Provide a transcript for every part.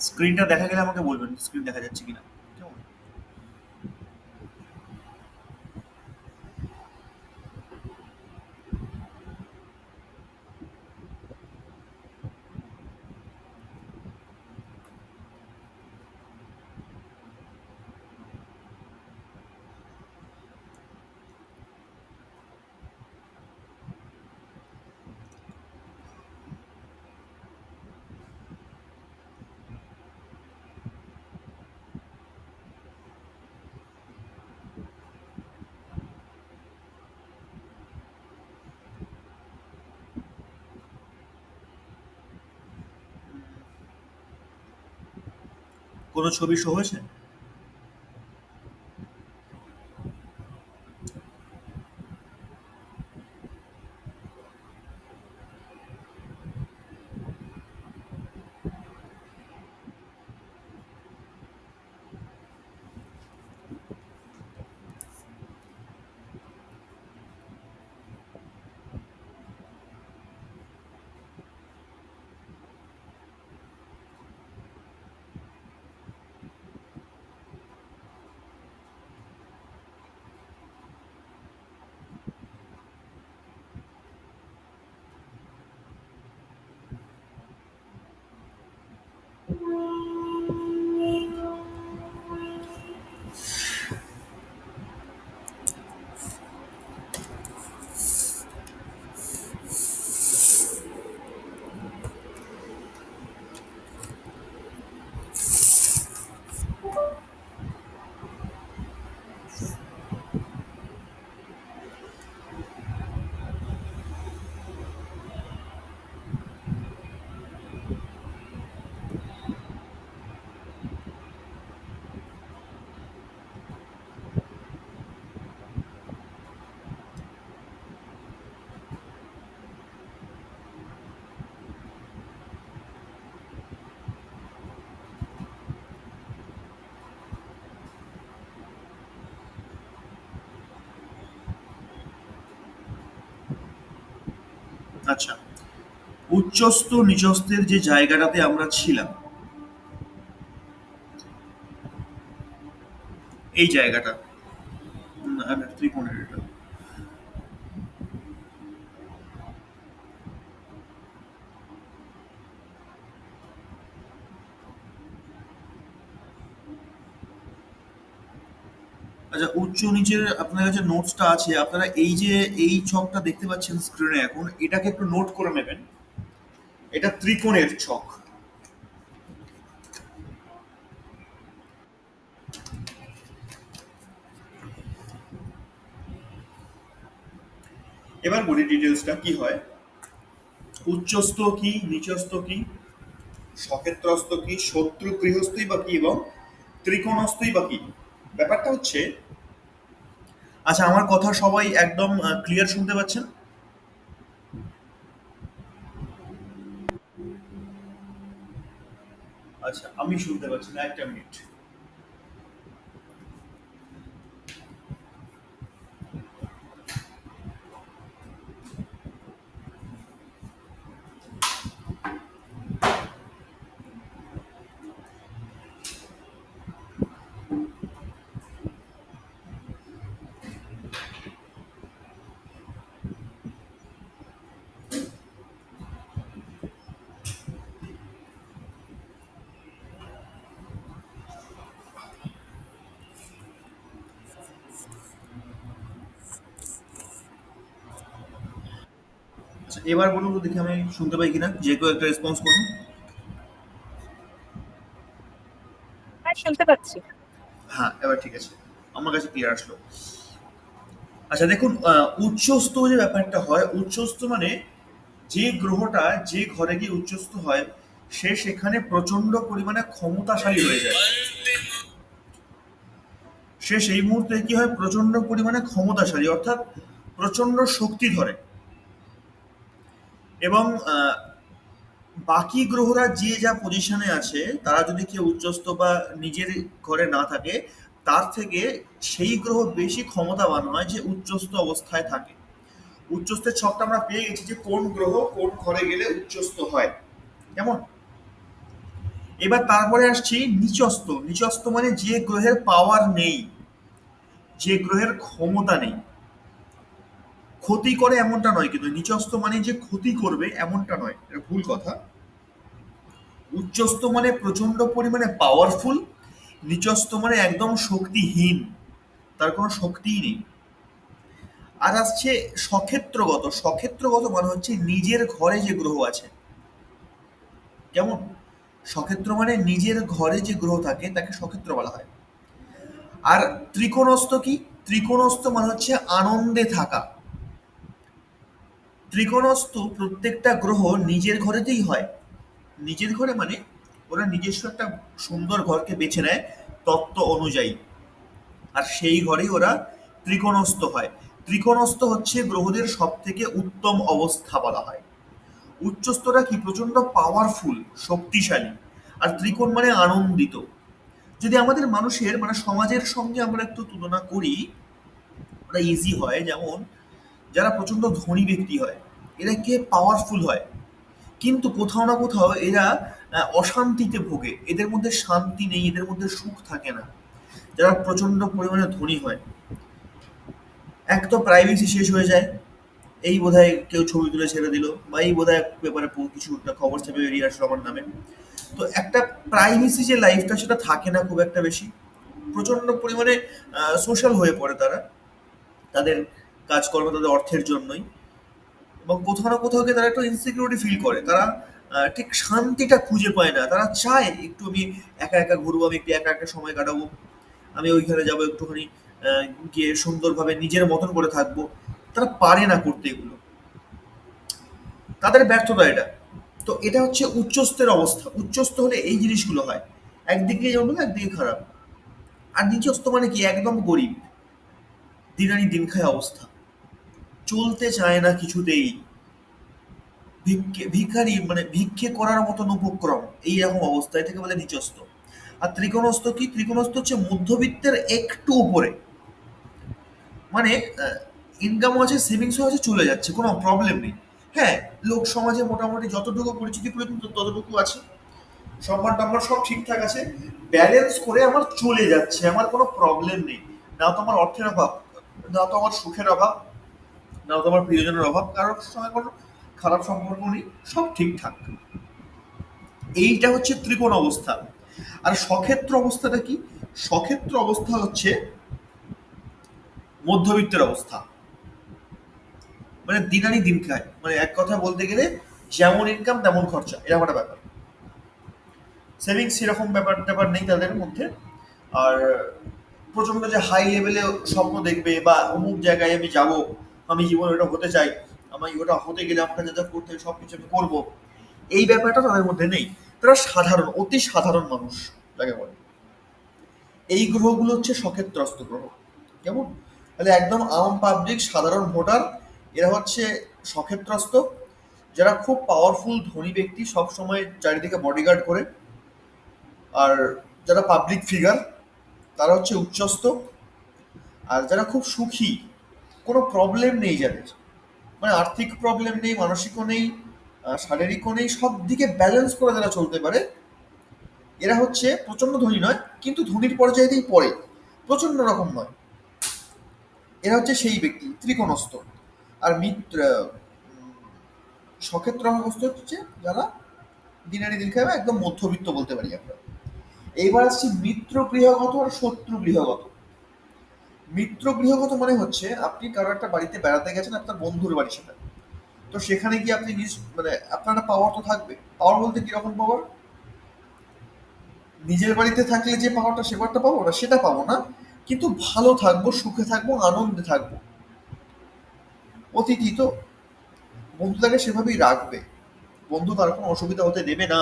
স্ক্রিনটা দেখা গেলে আমাকে বলবেন স্ক্রিন দেখা যাচ্ছে কিনা। কেমন? কোনো ছবি শো হয়েছে? আচ্ছা, উচ্চস্থ নিচস্থের যে জায়গাটাতে আমরা ছিলাম, এই জায়গাটা, ত্রিকোণের এটা। আচ্ছা, উচ্চ নিচের আপনার কাছে নোটসটা আছে, আপনারা এই যে এই ছকটা দেখতে পাচ্ছেন স্ক্রিনে এখন, এটাকে একটু নোট করে নেবেন। এটা ত্রিকোণের ছক। এবার বলি ডিটেলসটা কি হয়। উচ্চস্থ কি, নিচস্থ কি, সক্ষেত্রস্থ কি, শত্রু গৃহস্থই বা কি, এবং ত্রিকোণস্থই বা কি। ব্যাপারটা হচ্ছে, আচ্ছা আমার কথা সবাই একদম ক্লিয়ার শুনতে পাচ্ছেন? আচ্ছা, আমি শুনতে পাচ্ছি না, একটা মিনিট। আচ্ছা, এবার বলুন তো দেখি আমি শুনতে পাই কিনা, যে কেউ একটা রেসপন্স করুন। হ্যাঁ, শুনতে পাচ্ছি। হ্যাঁ, এবার ঠিক আছে, আমার কাছে ক্লিয়ার আসলো। আচ্ছা দেখুন, উচ্চস্থ যে ব্যাপারটা হয়, উচ্চস্থ মানে যে গ্রহটা যে ঘরে গিয়ে উচ্চস্থ হয়, সে সেখানে প্রচন্ড পরিমাণে ক্ষমতাশালী হয়ে যায়। সে সেই মুহূর্তে কি হয়, প্রচন্ড পরিমাণে ক্ষমতাশালী, অর্থাৎ প্রচন্ড শক্তি ধরে। এবং বাকি গ্রহরা যে যা পজিশনে আছে, তারা যদি কেউ উচ্চস্থ বা নিজের ঘরে না থাকে, তার থেকে সেই গ্রহ বেশি ক্ষমতাবান হয় যে উচ্চস্থ অবস্থায় থাকে। উচ্চস্থের ছকটা আমরা পেয়ে গেছি যে কোন গ্রহ কোন ঘরে গেলে উচ্চস্থ হয়, কেমন? এবার তারপরে আসছি নিচস্থ। নিচস্থ মানে যে গ্রহের পাওয়ার নেই, যে গ্রহের ক্ষমতা নেই। ক্ষতি করে এমনটা নয়, কিন্তু নিচস্থ মানে যে ক্ষতি করবে এমনটা নয়, এটা ভুল কথা। উচ্চস্থ মানে প্রচন্ড পরিমাণে পাওয়ারফুল, নিচস্থ মানে একদম শক্তিহীন, তার কোনো শক্তিই নেই। আর আসছে সক্ষেত্রগত। সক্ষেত্রগত মানে হচ্ছে নিজের ঘরে যে গ্রহ আছে। কেমন? সক্ষেত্র মানে নিজের ঘরে যে গ্রহ থাকে তাকে সক্ষেত্র বলা হয়। আর ত্রিকোণস্থ কি? ত্রিকোণস্থ মানে হচ্ছে আনন্দে থাকা। ত্রিকোণস্থ প্রত্যেকটা গ্রহ নিজের ঘরেতেই হয়। নিজের ঘরে মানে ওরা নিজস্ব একটা সুন্দর ঘরকে বেছে নেয় তত্ত্ব অনুযায়ী, আর সেই ঘরেই ওরা ত্রিকোণস্থ হয়। ত্রিকোণস্থ হচ্ছে গ্রহদের সব থেকে উত্তম অবস্থা বলা হয়। উচ্চস্থরা কি? প্রচন্ড পাওয়ারফুল, শক্তিশালী। আর ত্রিকোণ মানে আনন্দিত। যদি আমাদের মানুষের মানে সমাজের সঙ্গে আমরা একটু তুলনা করি, ওটা ইজি হয়। যেমন যারা প্রচন্ড ধনী ব্যক্তি হয়, এরা কে পাওয়ারফুল হয়, কিন্তু কোথাও না কোথাও এরা অশান্তিতে ভোগে। এদের মধ্যে শান্তি নেই, এদের মধ্যে সুখ থাকে না। যারা প্রচন্ড পরিমাণে ধনী হয়, এক তো প্রাইভেসি শেষ হয়ে যায়। এই বোধহয় কেউ ছবি তুলে ছেড়ে দিল, বা এই বোধহয় পেপারে কিছু একটা খবর চেপে বেরিয়ে আসলো আমার নামে। তো একটা প্রাইভেসি যে লাইফটা, সেটা থাকে না খুব একটা বেশি। প্রচন্ড পরিমাণে সোশ্যাল হয়ে পড়ে তারা, তাদের কাজকর্ম তাদের অর্থের জন্যই। এবং কোথাও না কোথাও গিয়ে তারা একটু ইনসিকিউরিটি ফিল করে। তারা ঠিক শান্তিটা খুঁজে পায় না। তারা চায় একটু আমি একা একা ঘুরবো, আমি একটু একা একা সময় কাটাবো, আমি ওইখানে যাবো একটুখানি, গিয়ে সুন্দরভাবে নিজের মতন করে থাকবো। তারা পারে না করতে এগুলো, তাদের ব্যর্থতা এটা। তো এটা হচ্ছে উচ্চস্থের অবস্থা। উচ্চস্থ হলে এই জিনিসগুলো হয়, একদিকে যেমন হলো, একদিকে খারাপ। আর নিচস্থ মানে কি? একদম গরিব, দিন আনি দিন খায় অবস্থা, চলতে চায় না কিছুতেই, ভিখারি, মানে ভিক্ষে করার মতন উপক্রম, এইরকম অবস্থায় থেকে বলে নিচস্থ। আর ত্রিকোণস্থ কি? ত্রিকোণস্থ হচ্ছে মধ্যবিত্তের একটু উপরে, মানে ইনকামও আছে, সেভিংসও আছে, চলে যাচ্ছে, কোনো প্রবলেম নেই। হ্যাঁ, লোক সমাজে মোটামুটি যতটুকু পরিচিতি প্রয়োজন ততটুকু আছে, সম্মান টম্মান সব ঠিকঠাক আছে, ব্যালেন্স করে আমার চলে যাচ্ছে, আমার কোনো প্রবলেম নেই। না তো আমার অর্থের অভাব, না তো আমার সুখের অভাব, না তো আমার প্রিয়জনের অভাব, কারোর সঙ্গে কোনো খারাপ সম্পর্ক নেই, সব ঠিকঠাক। এইটা হচ্ছে ত্রিকোণ অবস্থা। আর সক্ষেত্র অবস্থাটা কি? সক্ষেত্র অবস্থা হচ্ছে মধ্যবিত্তের অবস্থা, মানে দিন আনি দিন খায়, মানে এক কথা বলতে গেলে যেমন ইনকাম তেমন খরচা, এরকম একটা ব্যাপার। সেভিংস সেরকম ব্যাপার ট্যাপার নেই তাদের মধ্যে। আর প্রচন্ড যে হাই লেভেলে স্বপ্ন দেখবে, বা অমুক জায়গায় আমি যাব, আমি জীবনে ওটা হতে চাই, আমি ওটা হতে গেলে আমাকে যা যা করতে হবে সব কিছু আমি করবো, এই ব্যাপারটা তাদের মধ্যে নেই। তারা সাধারণ, অতি সাধারণ মানুষ যাকে বলে। এই গ্রহগুলো হচ্ছে সক্ষেত্রস্ত গ্রহ। কেমন? তাহলে একদম আম পাবলিক সাধারণ ভোটার, এরা হচ্ছে সক্ষেত্রস্ত। যারা খুব পাওয়ারফুল ধনী ব্যক্তি, সব সময় চারিদিকে বডিগার্ড করে। আর যারা পাবলিক ফিগার, তারা হচ্ছে উচ্চস্থ। আর যারা খুব সুখী, কোনো প্রবলেম নেই যাদের, মানে আর্থিক প্রবলেম নেই, মানসিকও নেই, শারীরিকও নেই, সব দিকে ব্যালেন্স করে যারা চলতে পারে, এরা হচ্ছে প্রচন্ড ধনী নয়, কিন্তু ধনীর পর্যায়েতেই পড়ে, প্রচন্ড রকম নয়। এরা হচ্ছে সেই ব্যক্তি ত্রিকোণস্থ। আর সক্ষেত্রস্থ হচ্ছে যারা দিনারি দিন খাবে, একদম মধ্যবিত্ত বলতে পারি আমরা। এইবার আসছি মিত্র গৃহগত আর শত্রু গৃহগত। মিত্র গৃহগত মানে হচ্ছে আপনি কারো একটা বাড়িতে বেড়াতে গেছেন, আপনার বন্ধুর বাড়ি সেটা। তো সেখানে গিয়ে আপনি মানে আপনার একটা পাওয়ার তো থাকবে। পাওয়ার বলতে কিরকম পাওয়ার? নিজের বাড়িতে থাকলে যে পাওয়ারটা, সে পাওয়ারটা পাবো না, সেটা পাবো না, কিন্তু ভালো থাকবো, সুখে থাকবো, আনন্দে থাকবো। অতিথি তো, বন্ধু তাকে সেভাবেই রাখবে, বন্ধু তার কোনো অসুবিধা হতে দেবে না।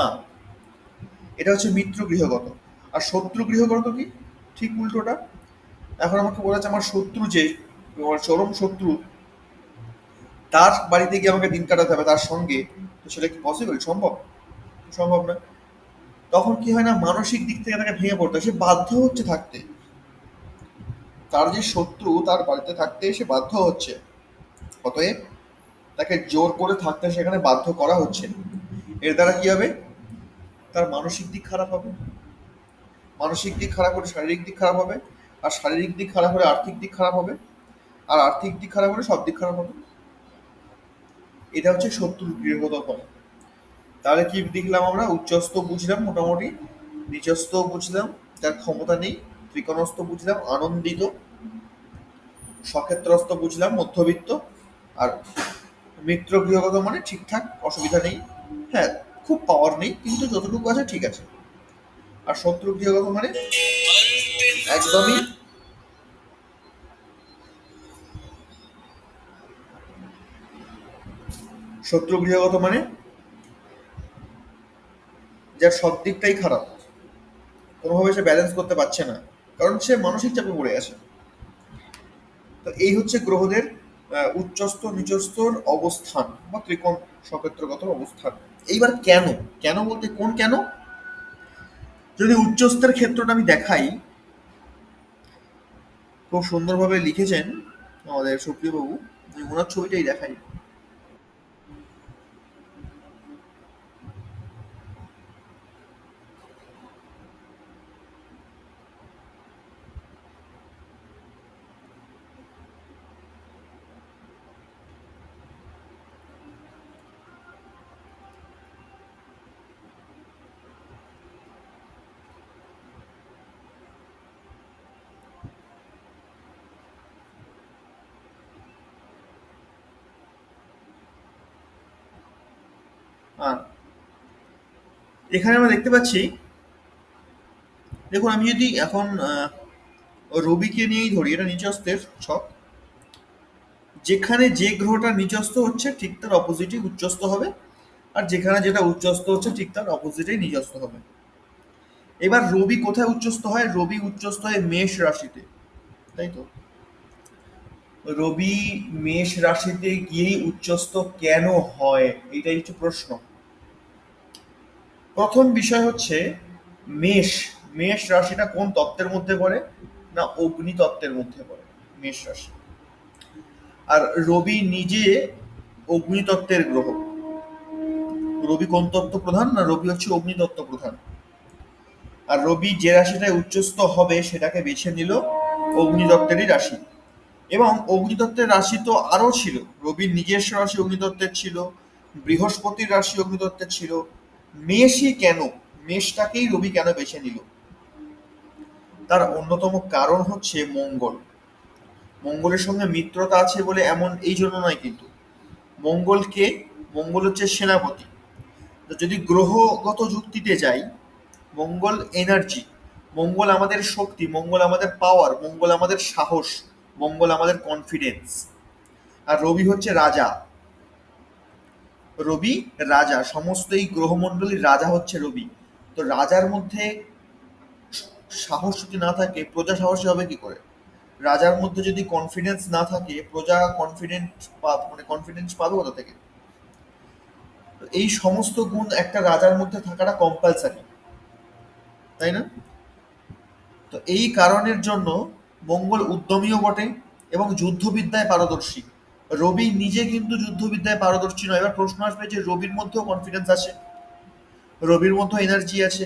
এটা হচ্ছে মিত্র গৃহগত। আর শত্রু গৃহগত কি? ঠিক উল্টোটা। এখন আমাকে বলা যাচ্ছে আমার শত্রু যে, আমার চরম শত্রু, তার বাড়িতে গিয়ে আমাকে দিন কাটাতে হবে তার সঙ্গে, তো সেটা কি পসিবল? সম্ভব? সম্ভব না। তখন কি হয় না, মানসিক দিক থেকে তাকে ভেঙে পড়তে হয়, সে বাধ্য হচ্ছে থাকতে। তার যে শত্রু, তার বাড়িতে থাকতে সে বাধ্য হচ্ছে। অতএব তাকে জোর করে থাকতে সেখানে বাধ্য করা হচ্ছে। এর দ্বারা কি হবে? তার মানসিক দিক খারাপ হবে, মানসিক দিক খারাপ হলে শারীরিক দিক খারাপ হবে, আর শারীরিক দিক খারাপ হলে আর্থিক দিক খারাপ হবে, আর আর্থিক দিক খারাপ হলে সব দিক খারাপ হবে। এটা হচ্ছে শত্রুর গৃহগত ফল। তাহলে কি দেখলাম আমরা? উচ্চস্থ বুঝলাম মোটামুটি, নিচস্থ বুঝলাম যার ক্ষমতা নেই, ত্রিকোণস্থ বুঝলাম আনন্দিত, সক্ষেত্রস্থ বুঝলাম মধ্যবিত্ত, আর মিত্র গৃহগত মানে ঠিকঠাক, অসুবিধা নেই, হ্যাঁ খুব পাওয়ার নেই কিন্তু যতটুকু আছে ঠিক আছে। আর শত্রু গৃহগত মানে একদমই, শত্রু গৃহগত মানে যার সব দিকটাই খারাপ, কোনোভাবে সে ব্যালেন্স করতে পারছে না, কারণ সে মানসিক চাপে পড়ে আছে। তো এই হচ্ছে গ্রহদের উচ্চস্থ নিচস্থর অবস্থান বা ত্রিকোণ সক্ষেত্রগত অবস্থান। এইবার কেন, কেন বলতে কোন কেন? যদি উচ্চস্থের ক্ষেত্রটা আমি দেখাই, খুব সুন্দরভাবে লিখেছেন আমাদের সুপ্রিয় বাবু, আমি ওনার ছবিটাই দেখাই। আর এখানে আমরা দেখতে পাচ্ছি, দেখুন আমি যদি এখন রবিকে নিয়েই ধরি, এটা নিচস্থের ছক, যেখানে যে গ্রহটা নিচস্থ হচ্ছে ঠিক তার অপোজিটই উচ্চস্থ হবে, আর যেখানে যেটা উচ্চস্থ হচ্ছে ঠিক তার অপোজিটেই নিচস্থ হবে। এবার রবি কোথায় উচ্চস্থ হয়? রবি উচ্চস্থ হয় মেষ রাশিতে, তাই তো? রবি মেষ রাশিতে গিয়েই উচ্চস্থ কেন হয়, এটাই হচ্ছে প্রশ্ন। প্রথম বিষয় হচ্ছে মেষ, মেষ রাশিটা কোন তত্ত্বের মধ্যে পড়ে? না অগ্নি তত্ত্বের মধ্যে পড়ে মেষ রাশি। আর রবি নিজে অগ্নিতত্ত্বের গ্রহ। রবি কোন তত্ত্ব প্রধান? না রবি হচ্ছে অগ্নিতত্ত্ব প্রধান। আর রবি যে রাশিটায় উচ্চস্থ হবে সেটাকে বেছে নিল অগ্নিতত্ত্বেরই রাশি। এবং অগ্নিতত্ত্বের রাশি তো আরও ছিল, রবির নিজস্ব রাশি অগ্নিতত্ত্বের ছিল, বৃহস্পতির রাশি অগ্নিতত্ত্বের ছিল। মেষই কেন, মেষটাকেই রবি কেন বেছে নিল? তার অন্যতম কারণ হচ্ছে মঙ্গল। মঙ্গলের সঙ্গে মিত্রতা আছে বলে এমন এই জন্য নয় কিন্তু। মঙ্গলকে, মঙ্গল হচ্ছে সেনাপতি। তো যদি গ্রহগত যুক্তিতে যাই, মঙ্গল এনার্জি, মঙ্গল আমাদের শক্তি, মঙ্গল আমাদের পাওয়ার, মঙ্গল আমাদের সাহস, মঙ্গল আমাদের কনফিডেন্স। আর রবি হচ্ছে রাজা, রবি রাজা, সমস্ত এই গ্রহমণ্ডলীর রাজা হচ্ছে রবি। তো রাজার মধ্যে সাহস যদি না থাকে, প্রজা সাহসী হবে কি করে? রাজার মধ্যে যদি কনফিডেন্স না থাকে, প্রজা কনফিডেন্ট মানে কনফিডেন্স পাবে কোথা থেকে? তো এই সমস্ত গুণ একটা রাজার মধ্যে থাকাটা কম্পালসারি, তাই না? তো এই কারণের জন্য মঙ্গল উদ্যমীও বটে এবং যুদ্ধবিদ্যায় পারদর্শী। রবি নিজে কিন্তু যুদ্ধবিদ্যায় পারদর্শী নয়। এবার প্রশ্ন আসবে যে রবির মধ্যেও কনফিডেন্স আছে, রবির মধ্যেও এনার্জি আছে,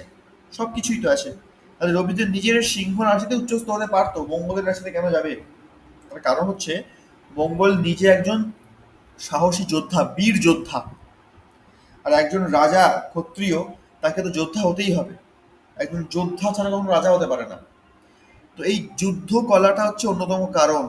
সব কিছুই তো আছে, তাহলে রবিদের নিজের সিংহ রাশিতে উচ্চস্থ হতে পারতো, মঙ্গলের রাশিতে কেন যাবে? তার কারণ হচ্ছে মঙ্গল নিজে একজন সাহসী যোদ্ধা, বীর যোদ্ধা। আর একজন রাজা ক্ষত্রিয়, তাকে তো যোদ্ধা হতেই হবে, একজন যোদ্ধা ছাড়া কখনো রাজা হতে পারে না। তো এই যুদ্ধ কলাটা হচ্ছে অন্যতম কারণ।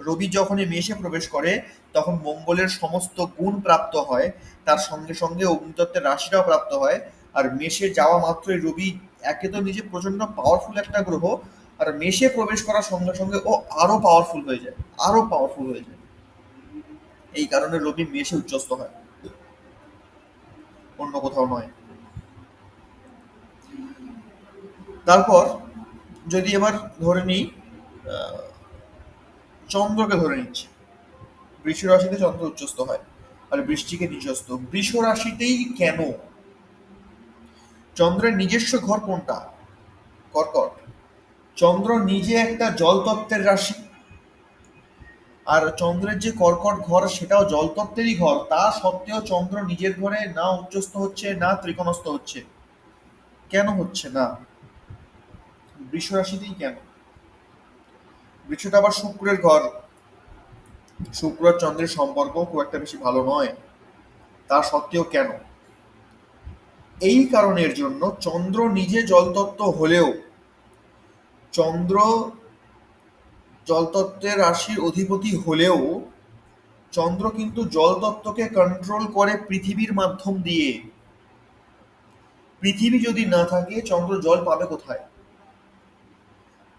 রবি যখনই মেষে প্রবেশ করে তখন মঙ্গলের সমস্ত গুণ প্রাপ্ত হয়, তার সঙ্গে সঙ্গে অগ্নিতত্ত্বের রাশিটাও প্রাপ্ত হয়। আর মেষে যাওয়া মাত্রই রবি, একে তো নিজে প্রচন্ড পাওয়ারফুল একটা গ্রহ, আর মেষে প্রবেশ করার সঙ্গে সঙ্গে ও আরো পাওয়ারফুল হয়ে যায়, আরো পাওয়ারফুল হয়ে যায়। এই কারণে রবি মেষে উচ্চস্থ হয়, অন্য কোথাও নয়। তারপর যদি এবার ধরে নিই, আহ, চন্দ্রকে ধরে নিচ্ছি। বৃষ রাশিতে চন্দ্র উচ্চস্থ হয় আর বৃষ্টিকে নিচস্থ। বৃষ রাশিতেই কেন? চন্দ্রের নিজস্ব ঘর কোনটা? কর্কট। চন্দ্র নিজে একটা জল তত্ত্বের রাশি, আর চন্দ্রের যে কর্কট ঘর সেটাও জল তত্ত্বেরই ঘর। তা সত্ত্বেও চন্দ্র নিজের ঘরে না উচ্চস্থ হচ্ছে না ত্রিকোণস্থ হচ্ছে। কেন হচ্ছে না? বৃষ রাশিতেই কেন? বৃষটা আবার শুক্রের ঘর, শুক্র আর চন্দ্রের সম্পর্ক খুব একটা বেশি ভালো নয়, তা সত্ত্বেও কেন? এই কারণের জন্য চন্দ্র নিজে জলতত্ত্ব হলেও, চন্দ্র জলতত্ত্বের রাশির অধিপতি হলেও চন্দ্র কিন্তু জলতত্ত্বকে কন্ট্রোল করে পৃথিবীর মাধ্যম দিয়ে। পৃথিবী যদি না থাকে চন্দ্র জল পাবে কোথায়?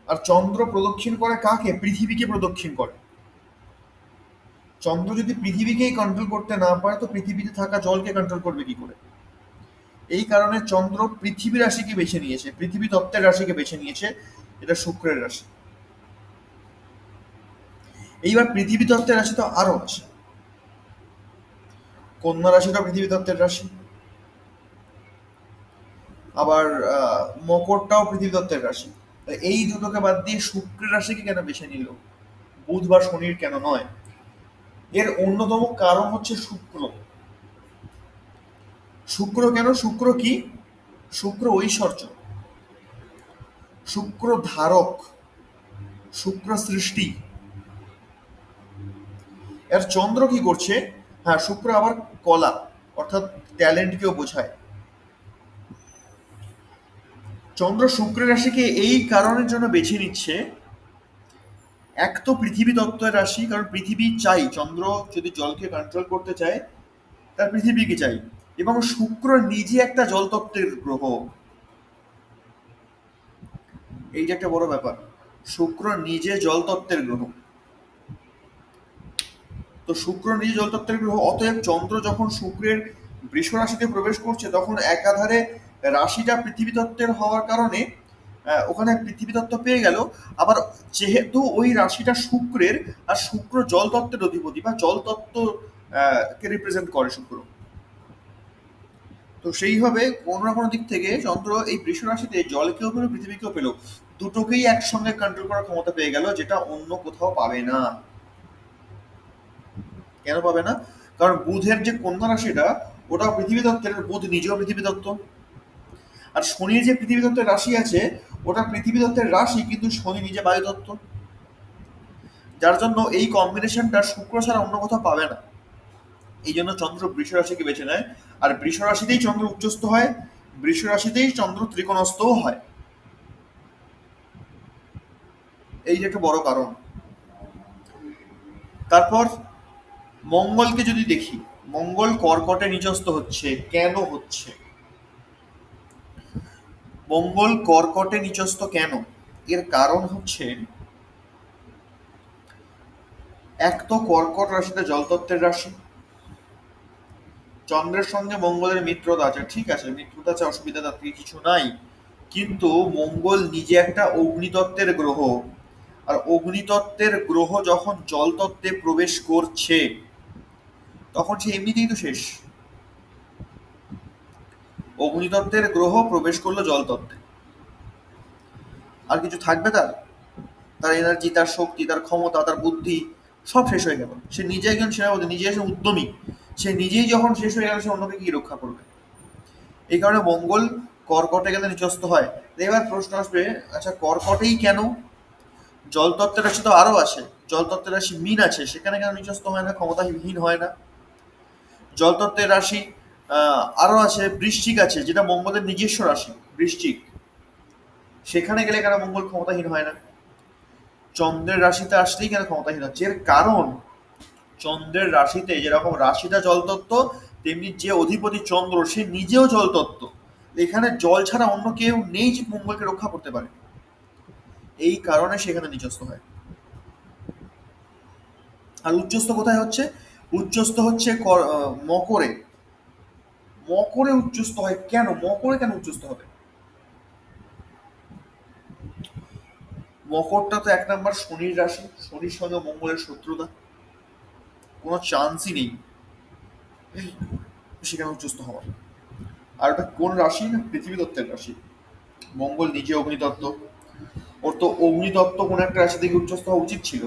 আর চন্দ্র প্রদক্ষিণ করে কাকে? পৃথিবীকে প্রদক্ষিণ করে। চন্দ্র যদি পৃথিবীকেই কন্ট্রোল করতে না পারে তো পৃথিবীতে থাকা জলকে কন্ট্রোল করবে কি করে? এই কারণে চন্দ্র পৃথিবী রাশিকে বেছে নিয়েছে, পৃথিবী তত্ত্বের রাশিকে বেছে নিয়েছে, এটা শুক্রের রাশি। এইবার পৃথিবী তত্ত্বের রাশি তো আরো আছে, কন্যা রাশিটা পৃথিবী তত্ত্বের রাশি, আবার মকরটাও পৃথিবী তত্ত্বের রাশি। এই দুটোকে বাদ দিয়ে শুক্রের রাশিকে কেন বেছে নিল, বুধ বা শনির কেন নয়? এর অন্যতম কারণ হচ্ছে শুক্র। শুক্র কেন? শুক্র কি? শুক্র ঐশ্বর্য, শুক্র ধারক, শুক্র সৃষ্টি। আর চন্দ্র কি করছে? হ্যাঁ, শুক্র আবার কলা অর্থাৎ ট্যালেন্টকেও বোঝায়। চন্দ্র শুক্রের রাশিকে এই কারণের জন্য বেছে নিচ্ছে, এক তো পৃথিবী তত্ত্বের রাশি, কারণ পৃথিবী চাই, চন্দ্র যদি জলকে কন্ট্রোল করতে চায় তার পৃথিবীকে চাই, এবং শুক্র নিজে একটা জলতত্ত্বের গ্রহ। এইটা একটা বড় ব্যাপার, শুক্র নিজে জলতত্ত্বের গ্রহ। তো শুক্র নিজে জলতত্ত্বের গ্রহ, অতএব চন্দ্র যখন শুক্রের বৃষ রাশিতে প্রবেশ করছে তখন একাধারে রাশিটা পৃথিবী তত্ত্বের হওয়ার কারণে ওখানে পৃথিবী তত্ত্ব পেয়ে গেল। আবার যেহেতু ওই রাশিটা শুক্রের, আর শুক্র জল তত্ত্বের অধিপতি বা জল তত্ত্ব কে রিপ্রেজেন্ট করে শুক্র, তো সেইভাবে কোনো না কোনো দিক থেকে চন্দ্র এই বৃষ রাশিতে জলকেও পেল পৃথিবীকেও পেল, দুটোকেই একসঙ্গে কন্ট্রোল করার ক্ষমতা পেয়ে গেল, যেটা অন্য কোথাও পাবে না। কেন পাবে না? কারণ বুধের যে কন্যা রাশিটা ওটাও পৃথিবী তত্ত্বের, বুধ নিজেও পৃথিবী তত্ত্ব। আর শনির যে পৃথিবী তত্ত্বের রাশি আছে ওটা পৃথিবী তত্ত্বের রাশি, কিন্তু শনি নিজে বায়ু তত্ত্ব। যার জন্য এই কম্বিনেশনটা শুক্র ছাড়া অন্য কোথাও পাবে না। এই জন্য চন্দ্র বৃষ রাশিকে বেছে নেয়, আর বৃষ রাশিতেই চন্দ্র উচ্চস্থ হয়, বৃষ রাশিতেই চন্দ্র ত্রিকোণস্থও হয়। এই যে একটা বড় কারণ। তারপর মঙ্গলকে যদি দেখি, মঙ্গল কর্কটে নিচস্থ হচ্ছে, কেন হচ্ছে? মঙ্গল কর্কটে নিচস্থ কেন? এর কারণ হচ্ছে, এক তো কর্কট রাশিটা জলতত্ত্বের রাশি, চন্দ্রের সঙ্গে মঙ্গলের মিত্রতা আছে, ঠিক আছে, মিত্রতা আছে, অসুবিধা তাতে কিছু নাই, কিন্তু মঙ্গল নিজে একটা অগ্নিতত্ত্বের গ্রহ, আর অগ্নিতত্ত্বের গ্রহ যখন জলতত্ত্বে প্রবেশ করছে তখন সে এমনিতেই তো শেষ। অগ্নিতত্ত্বের গ্রহ প্রবেশ করলো জলতত্ত্বে, আর কিছু থাকবে তার? তার এনার্জি, তার শক্তি, তার ক্ষমতা, তার বুদ্ধি সব শেষ হয়ে গেল। সে নিজে একজন সেনাপতি, নিজে একজন উদ্যমী, সে নিজেই যখন শেষ হয়ে গেল সে অন্যকে কি রক্ষা করবে? এই কারণে মঙ্গল কর্কটে গেলে নিচস্থ হয়। এবার প্রশ্ন আসবে, আচ্ছা কর্কটেই কেন? জলতত্ত্বের রাশি তো আরো আছে, জলতত্ত্বের রাশি মীন আছে, সেখানে কেন নিচস্থ হয় না, ক্ষমতাহীন হয় না? জলতত্ত্বের রাশি আরো আছে, বৃশ্চিক আছে, যেটা মঙ্গলের নিজস্ব রাশি বৃশ্চিক, সেখানে গেলে কেন মঙ্গল ক্ষমতাহীন হয় না? চন্দ্রের রাশিতে আসলেই কেন ক্ষমতাহীন হচ্ছে? এর কারণ, চন্দ্রের রাশিতে যেরকম রাশিটা জলতত্ত্ব, তেমনি যে অধিপতি চন্দ্র সে নিজেও জলতত্ত্ব। এখানে জল ছাড়া অন্য কেউ নেই যে মঙ্গলকে রক্ষা করতে পারে, এই কারণে সেখানে নিচস্থ হয়। আর উচ্চস্থ কোথায় হচ্ছে? উচ্চস্থ হচ্ছে মকরে। মকরে উচ্চস্থ হয় কেন? মকরে কেন উচ্চস্থ হবে? মকরটা তো এক নাম্বার শনির রাশি, শনির সঙ্গে মঙ্গলের শত্রুতা, কোনো চান্সই নেই সেখানে উচ্চস্থ হওয়ার। আর ওটা কোন রাশি? না পৃথিবী তত্ত্বের রাশি, মঙ্গল নিজে অগ্নিতত্ত্ব, ওর তো অগ্নিতত্ত্ব কোন একটা রাশি থেকে উচ্চস্থ হওয়া উচিত ছিল।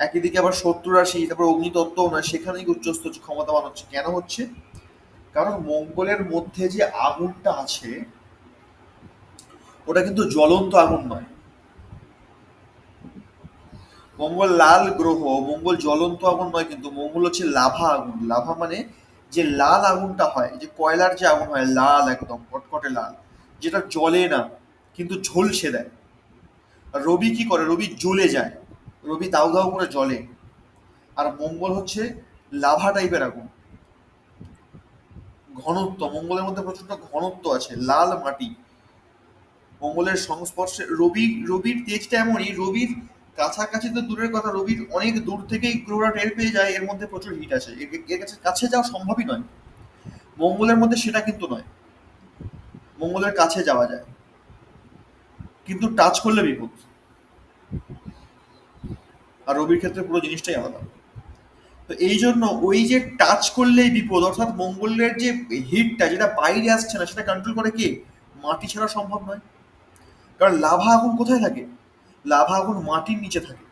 একই দিকে আবার শত্রু রাশি, তারপর অগ্নিতত্ত্বও নয়, সেখানেই উচ্চস্থ ক্ষমতাবান হচ্ছে। কেন হচ্ছে? কারণ মঙ্গলের মধ্যে যে আগুনটা আছে ওটা কিন্তু জ্বলন্ত আগুন নয়। মঙ্গল লাল গ্রহ, মঙ্গল জ্বলন্ত আগুন নয়, কিন্তু মঙ্গল হচ্ছে লাভা আগুন। লাভা মানে যে লাল আগুনটা হয়, যে কয়লার যে আগুন হয় লাল, একদম কটকটে লাল, যেটা জ্বলে না কিন্তু ঝলসে দেয়। আর রবি কি করে? রবি জ্বলে যায়, রবি দাউ দাউ করে জ্বলে। আর মঙ্গল হচ্ছে লাভা টাইপের আগুন। ঘনত্ব, মঙ্গলের মধ্যে প্রচন্ড ঘনত্ব আছে, লাল মাটি। মঙ্গলের সংস্পর্শে রবির তেজটা এমনই, রবির কাছাকাছি তো দূরের কথা, রবির অনেক দূর থেকেই গ্রহরা টের পেয়ে যায় এর মধ্যে প্রচুর হিট আছে, এর কাছে কাছে যাওয়া সম্ভবই নয়। মঙ্গলের মধ্যে সেটা কিন্তু নয়, মঙ্গলের কাছে যাওয়া যায় কিন্তু টাচ করলে বিপদ। আর রবির ক্ষেত্রে পুরো জিনিসটাই আলাদা। তো এই জন্য ওই যে টাচ করলেই বিপদ, অর্থাৎ মঙ্গলের যে হিটটা যেটা বাইরে আসছে না সেটা কন্ট্রোল করে কে? মাটি ছাড়া সম্ভব নয়। কারণ লাভা আগুন কোথায় থাকে? লাভা আগুন মাটির নিচে থাকে।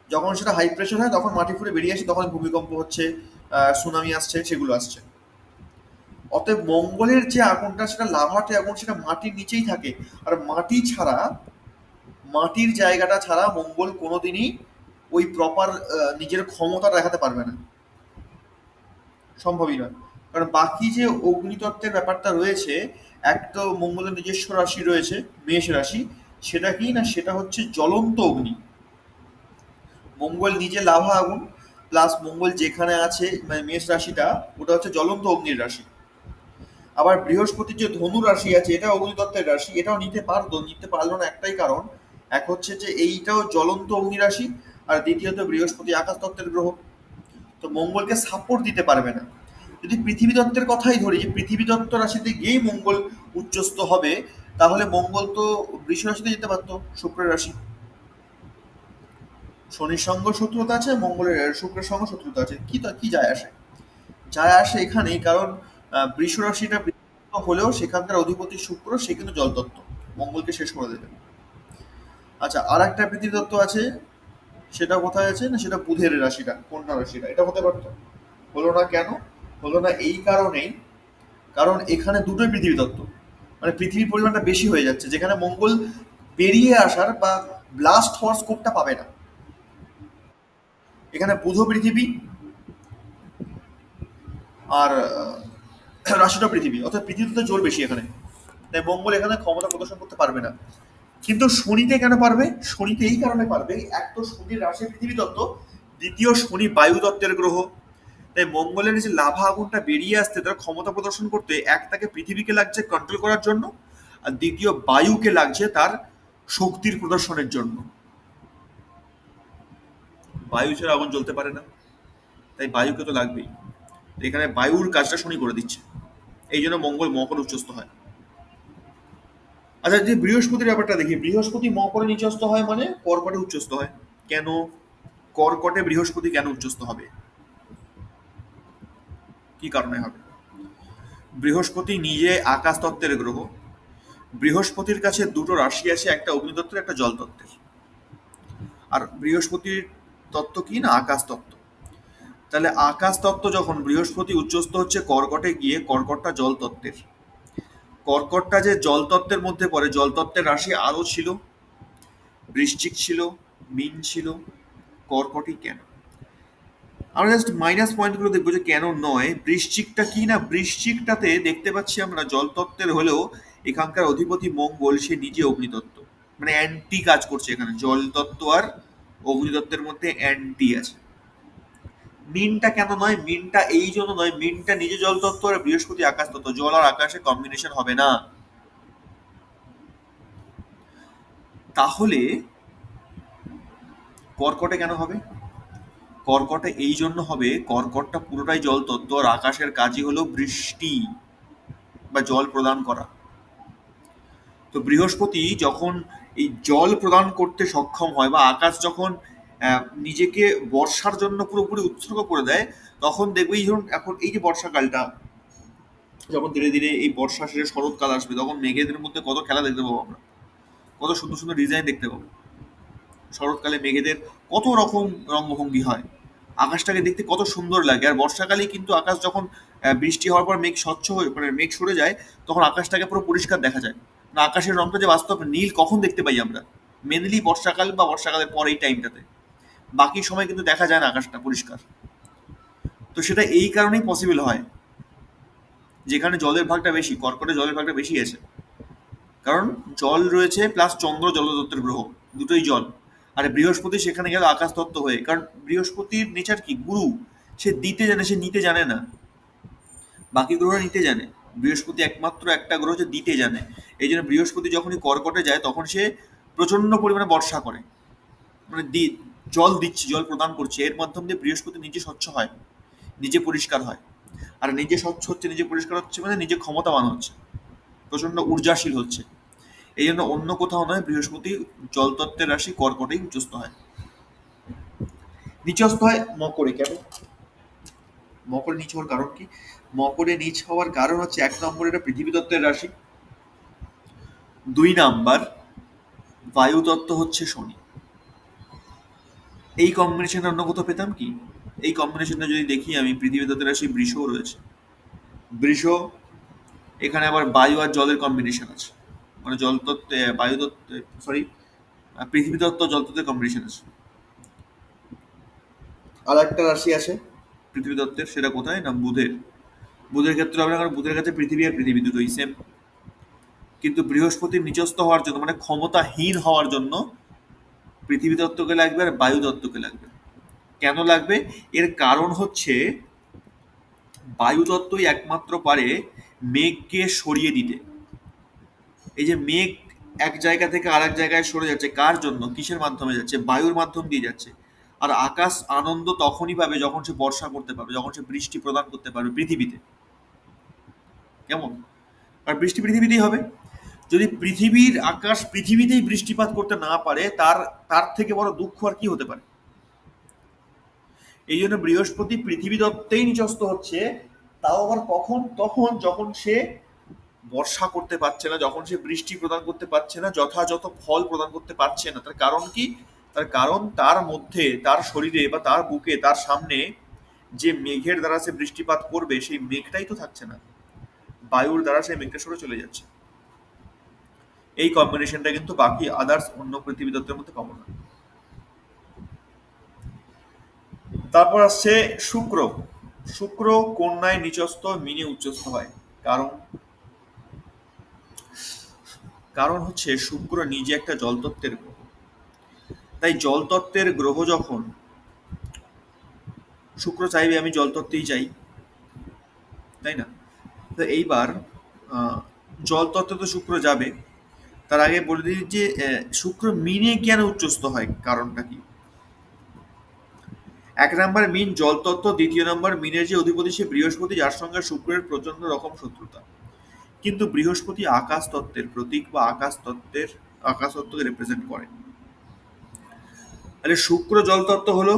যখন সেটা হাই প্রেশার হয় তখন মাটি ফুটে বেরিয়ে আসে, তখন ভূমিকম্প হচ্ছে, সুনামি আসছে, সেগুলো আসছে। অতএব মঙ্গলের যে আগুনটা সেটা লাভাতে আগুন, সেটা মাটির নিচেই থাকে। আর মাটি ছাড়া, মাটির জায়গাটা ছাড়া মঙ্গল কোনোদিনই ওই প্রপার নিজের ক্ষমতা দেখাতে পারবে না, সম্ভবই নয়। কারণ বাকি যে অগ্নিতত্ত্বের ব্যাপারটা রয়েছে, এক তো মঙ্গলের নিজস্ব রাশি রয়েছে মেষ রাশি, সেটা কি না, সেটা হচ্ছে জ্বলন্ত অগ্নি। মঙ্গল নিজে লাভা আগুন, প্লাস মঙ্গল যেখানে আছে মানে মেষ রাশিটা, ওটা হচ্ছে জ্বলন্ত অগ্নির রাশি। আবার বৃহস্পতির যে ধনু রাশি আছে, এটা অগ্নিতত্ত্বের রাশি, এটাও নিতে পারতো, নিতে পারলো না একটাই কারণ, এক হচ্ছে যে এইটাও জ্বলন্ত অগ্নি রাশি, আর দ্বিতীয়ত বৃহস্পতি আকাশ তত্ত্বের গ্রহ, তো মঙ্গলকে সাপোর্ট দিতে পারবে না। যদি পৃথিবী তত্ত্বের কথাই ধরি, যে পৃথিবী তত্ত্ব রাশিতে গিয়েই মঙ্গল উচ্চস্থ হবে, তাহলে মঙ্গল তো বৃষ রাশিতে যেতে পারতো, শুক্রের রাশি। শনির সঙ্গ শত্রুতা আছে, মঙ্গলের শুক্রের সঙ্গ শত্রুতা আছে, কি যায় আসে? যায় আসে এখানেই, কারণ বৃষ রাশিটা বৃহস্পতি হলেও সেখানকার অধিপতি শুক্র, সে কিন্তু জলতত্ত্ব, মঙ্গলকে শেষ করে দেবে। আচ্ছা, আর একটা পৃথিবী তত্ত্ব আছে, সেটা কোথায় আছে না, সেটা বুধের রাশিটা, কন্যা রাশিটা, এটা হতে পারতো, হলো না কেন? হলো না এই কারণেই, কারণ এখানে দুটোই পৃথিবী তত্ত্ব, মানে পৃথিবীর পরিমাণটা বেশি হয়ে যাচ্ছে, যেখানে মঙ্গল বেরিয়ে আসার বা ব্লাস্ট হওয়ার স্কোপটা পাবে না। এখানে বুধ পৃথিবী, আর রাশিটা পৃথিবী, অর্থাৎ পৃথিবীতে জোর বেশি এখানে, তাই মঙ্গল এখানে ক্ষমতা প্রদর্শন করতে পারবে না। কিন্তু শনিতে কেন পারবে? শনিতে এই কারণে পারবে, এক তো শনির রাশি পৃথিবী তত্ত্ব, দ্বিতীয় শনি বায়ু তত্ত্বের গ্রহ। তাই মঙ্গলের যে লাভা আগুনটা বেরিয়ে আসতে, তার ক্ষমতা প্রদর্শন করতে, এক তাকে পৃথিবীকে লাগছে কন্ট্রোল করার জন্য, আর দ্বিতীয় বায়ুকে লাগছে তার শক্তির প্রদর্শনের জন্য। বায়ু ছাড়া আগুন জ্বলতে পারে না, তাই বায়ুকে তো লাগবেই। তো এখানে বায়ুর কাজটা শনি করে দিচ্ছে, এই জন্য মঙ্গল মকর উচ্চস্থ হয়। আচ্ছা, যে বৃহস্পতির ব্যাপারটা দেখি, বৃহস্পতি মকরে নিচস্থ হয় মানে কর্কটে উচ্চস্থ হয় কেন? কর্কটে বৃহস্পতি কেন উচ্চস্থ হবে? কি কারণে হবে? বৃহস্পতি নিজে আকাশ তত্ত্বের গ্রহ। বৃহস্পতির কাছে দুটো রাশি আছে, একটা অগ্নিতত্ত্বের, একটা জল তত্ত্বের। আর বৃহস্পতির তত্ত্ব কি না, আকাশ তত্ত্ব। তাহলে আকাশ তত্ত্ব যখন বৃহস্পতি উচ্চস্থ হচ্ছে কর্কটে গিয়ে, কর্কটটা জল তত্ত্বের। কর্কটটা যে জল তত্ত্বের মধ্যে পড়ে, জল তত্ত্বের রাশি আরও ছিল, বৃশ্চিক ছিল, মীন ছিল, কর্কটই কেন? আমরা জাস্ট মাইনাস পয়েন্টগুলো দেখবো যে কেন নয়। বৃশ্চিকটা কি না, বৃশ্চিকটাতে দেখতে পাচ্ছি আমরা জলতত্ত্বের হলেও এখানকার অধিপতি মঙ্গল, সে নিজে অগ্নিতত্ত্ব, মানে অ্যান্টি কাজ করছে এখানে, জলতত্ত্ব আর অগ্নিতত্ত্বের মধ্যে অ্যান্টি আছে। মিনটা কেন নয়? মিনটা এই জন্য নয়, মিনটা নিজে জলতত্ত্ব আর বৃহস্পতি আকাশ তত্ত্ব, জল আর আকাশে কম্বিনেশন হবে না। তাহলে কর্কটে কেন হবে? কর্কটে এই জন্য হবে, কর্কটটা পুরোটাই জল তত্ত্ব, আর আকাশের কাজই হলো বৃষ্টি বা জল প্রদান করা। তো বৃহস্পতি যখন এই জল প্রদান করতে সক্ষম হয়, বা আকাশ যখন নিজেকে বর্ষার জন্য পুরোপুরি উৎসর্গ করে দেয়, তখন দেখবে এই ধরুন এখন এই যে বর্ষাকালটা, যখন ধীরে ধীরে এই বর্ষা শেষে শরৎকাল আসবে, তখন মেঘেদের মধ্যে কত খেলা দেখতে পাবো আমরা, কত সুন্দর সুন্দর ডিজাইন দেখতে পাবো। শরৎকালে মেঘেদের কত রকম রঙ্গভঙ্গি হয়, আকাশটাকে দেখতে কত সুন্দর লাগে। আর বর্ষাকালে কিন্তু আকাশ যখন বৃষ্টি হওয়ার পর মেঘ স্বচ্ছ হয়ে মানে মেঘ সরে যায়, তখন আকাশটাকে পুরো পরিষ্কার দেখা যায়। না, আকাশের রংটা যে বাস্তব নীল কখন দেখতে পাই আমরা? মেনলি বর্ষাকাল বা বর্ষাকালের পর এই টাইমটাতে। বাকি সময় কিন্তু দেখা যায় না আকাশটা পরিষ্কার। তো সেটা এই কারণেই পসিবল হয়, যেখানে জলের ভাগটা বেশি, কর্কটে জলের ভাগটা বেশি আছে। কারণ জল রয়েছে প্লাস চন্দ্র জলতত্ত্বের গ্রহ, দুটোই জল। আর বৃহস্পতি সেখানে গেল আকাশ তত্ত্ব হয়ে, কারণ বৃহস্পতির নেচার কি, গুরু। সে দিতে জানে, সে নিতে জানে না। বাকি গ্রহরা নিতে জানে, বৃহস্পতি একমাত্র একটা গ্রহ যে দিতে জানে। এই জন্য বৃহস্পতি যখনই কর্কটে যায় তখন সে প্রচন্ড পরিমাণে বর্ষা করে, মানে জল দিচ্ছে, জল প্রদান করছে। এর মাধ্যম দিয়ে বৃহস্পতি নিজে স্বচ্ছ হয়, নিজে পরিষ্কার হয়। আর নিজে স্বচ্ছ হচ্ছে, নিজে পরিষ্কার হচ্ছে, মানে নিজে ক্ষমতাবান হচ্ছে, প্রচন্ড ঊর্জাশীল হচ্ছে। এই জন্য অন্য কোথাও নয়, বৃহস্পতি জলতত্ত্বের রাশি কর্কটেই উচ্চস্থ হয়। নিচস্থ হয় মকরে। কেন মকরে নিচ হওয়ার কারণ কি? মকরে নিচ হওয়ার কারণ হচ্ছে, 1 নম্বর এটা পৃথিবী তত্ত্বের রাশি, 2 নাম্বার বায়ুতত্ত্ব হচ্ছে শনি। এই কম্বিনেশনটা অন্য কোথাও পেতাম কি? এই কম্বিনেশনটা যদি দেখি আমি, পৃথিবী তত্ত্বের রাশি বৃষও রয়েছে। বৃষ, এখানে আবার বায়ু আর জলের কম্বিনেশন আছে, মানে জলতত্ত্বে বায়ুতত্ত্বে, সরি, পৃথিবী তত্ত্ব জলতত্ত্বের কম্বিনেশন আছে। আর একটা রাশি আছে পৃথিবী তত্ত্বের, সেটা কোথায় না বুধের। বুধের ক্ষেত্রে হবে না, কারণ বুধের কাছে পৃথিবী আর পৃথিবী দুটোই সেম। কিন্তু বৃহস্পতির নিচস্থ হওয়ার জন্য, মানে ক্ষমতাহীন হওয়ার জন্য, পৃথিবী তত্ত্বকে লাগবে আর বায়ু তত্ত্বকে লাগবে। কেন লাগবে? এর কারণ হচ্ছে, বায়ু তত্ত্বই একমাত্র পারে মেঘকে সরিয়ে দিতে। এই যে মেঘ এক জায়গা থেকে আরেক জায়গায় সরে যাচ্ছে, কার জন্য, কিসের মাধ্যমে যাচ্ছে? বায়ুর মাধ্যম দিয়ে যাচ্ছে। আর আকাশ আনন্দ তখনই পাবে যখন সে বর্ষা করতে পারবে, যখন সে বৃষ্টি প্রদান করতে পারবে পৃথিবীতে। কেমন? আর বৃষ্টি পৃথিবীতেই হবে। যদি পৃথিবীর আকাশ পৃথিবীতেই বৃষ্টিপাত করতে না পারে, তার তার থেকে বড় দুঃখ আর কি হতে পারে? এই জন্য বৃহস্পতি পৃথিবী তত্ত্বেই নিচস্থ হচ্ছে। তাও আবার কখন? তখন যখন সে বর্ষা করতে পারছে না, যখন সে বৃষ্টি প্রদান করতে পারছে না, যথাযথ ফল প্রদান করতে পারছে না। তার কারণ কি? তার কারণ তার মধ্যে, তার শরীরে বা তার বুকে, তার সামনে যে মেঘের দ্বারা সে বৃষ্টিপাত করবে, সেই মেঘটাই তো থাকছে না। বায়ুর দ্বারা সেই মেঘটা সরে চলে যাচ্ছে। এই কম্বিনেশনটা কিন্তু বাকি আদার্স অন্য পৃথিবী তত্ত্বের মধ্যে পাবো না। তারপর আসছে শুক্র। শুক্র কন্যায় নিচস্থ, মিনে উচ্চস্থ হয়। কারণ কারণ হচ্ছে, শুক্র নিজে একটা জলতত্ত্বের গ্রহ। তাই জলতত্ত্বের গ্রহ যখন, শুক্র চাইবে আমি জলতত্ত্বেই চাই, তাই না? তো এইবার জলতত্ত্বে তো শুক্র যাবে। তার আগে বলে দিই যে শুক্র মিনে কেন উচ্চস্থ হয়, কারণটা কি? 1 নম্বর মিন জলতত্ত্ব, 2 নম্বর মিনের যে অধিপতি সে বৃহস্পতি, যার সঙ্গে শুক্রের প্রচন্ড রকম শত্রুতা। কিন্তু বৃহস্পতি আকাশ তত্ত্বের প্রতীক বা আকাশ তত্ত্বকে রিপ্রেজেন্ট করে। তাহলে শুক্র জলতত্ত্ব হলো,